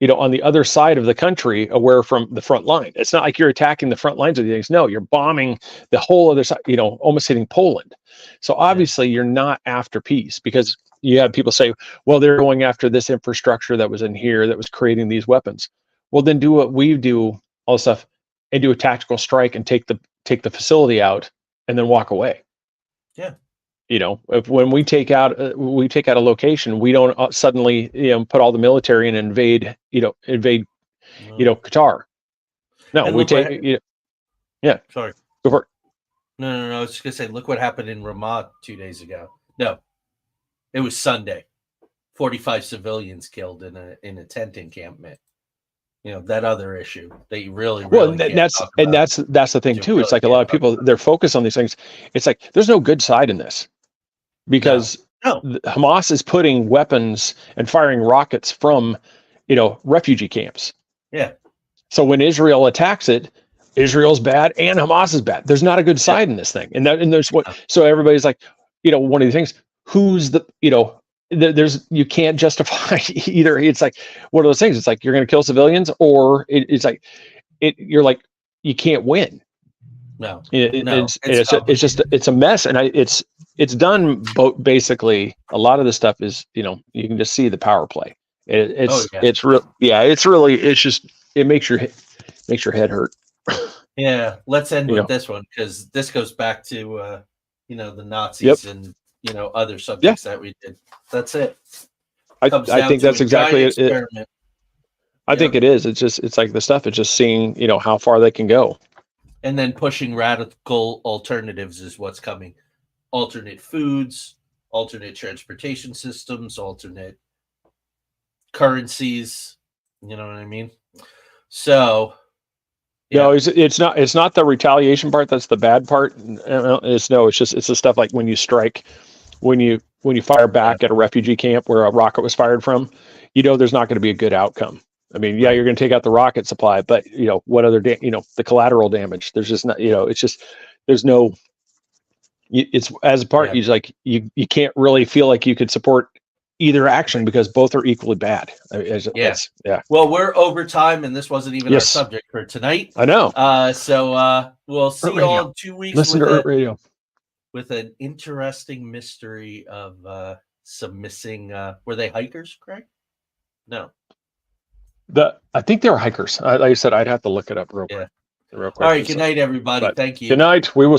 on the other side of the country away from the front line. It's not like you're attacking the front lines of these things. No, you're bombing the whole other side, almost hitting Poland. So obviously you're not after peace because you have people say, well, they're going after this infrastructure that was in here that was creating these weapons. Well, then do what we do, all this stuff, and do a tactical strike and take the facility out and then walk away. Yeah. When we take out a location, we don't suddenly put all the military and invade Qatar. No, we take yeah. Sorry. Go for it. No. I was just gonna say, look what happened in Ramah 2 days ago. No, it was Sunday. 45 civilians killed in a tent encampment. That other issue that you really that's the thing too. It's like a lot of people, they're focused on these things. It's like there's no good side in this because Hamas is putting weapons and firing rockets from refugee camps. Yeah. So when Israel attacks it, Israel's bad and Hamas is bad. There's not a good side in this thing. And there's so everybody's like, one of the things, who's the you can't justify either. It's like one of those things. It's like you're going to kill civilians, or it's like you're like you can't win. No, it's a mess, and it's done. Basically, a lot of the stuff is you can just see the power play. It's just it makes your head hurt. Yeah, let's end with this one because this goes back to the Nazis and other subjects that we did. That's it. I think that's exactly it. I think it is. It's like the stuff. It's just seeing how far they can go, and then pushing radical alternatives is what's coming. Alternate foods, alternate transportation systems, alternate currencies. You know what I mean? So. No, it's not the retaliation part that's the bad part. It's the stuff like when you strike, when you fire back at a refugee camp where a rocket was fired from, there's not going to be a good outcome. I mean, you're going to take out the rocket supply, but what other the collateral damage? There's just not, it's just there's no. It's as a part. He's like you can't really feel like you could support either action because both are equally bad. Well, we're over time, and this wasn't even our subject for tonight. I know. So we'll see you all in 2 weeks. Listen to Radio with an interesting mystery of some missing. Were they hikers, Craig? No. I think they were hikers. Like I said, I'd have to look it up real quick. All right. Good night, everybody. Thank you. Good night. We will.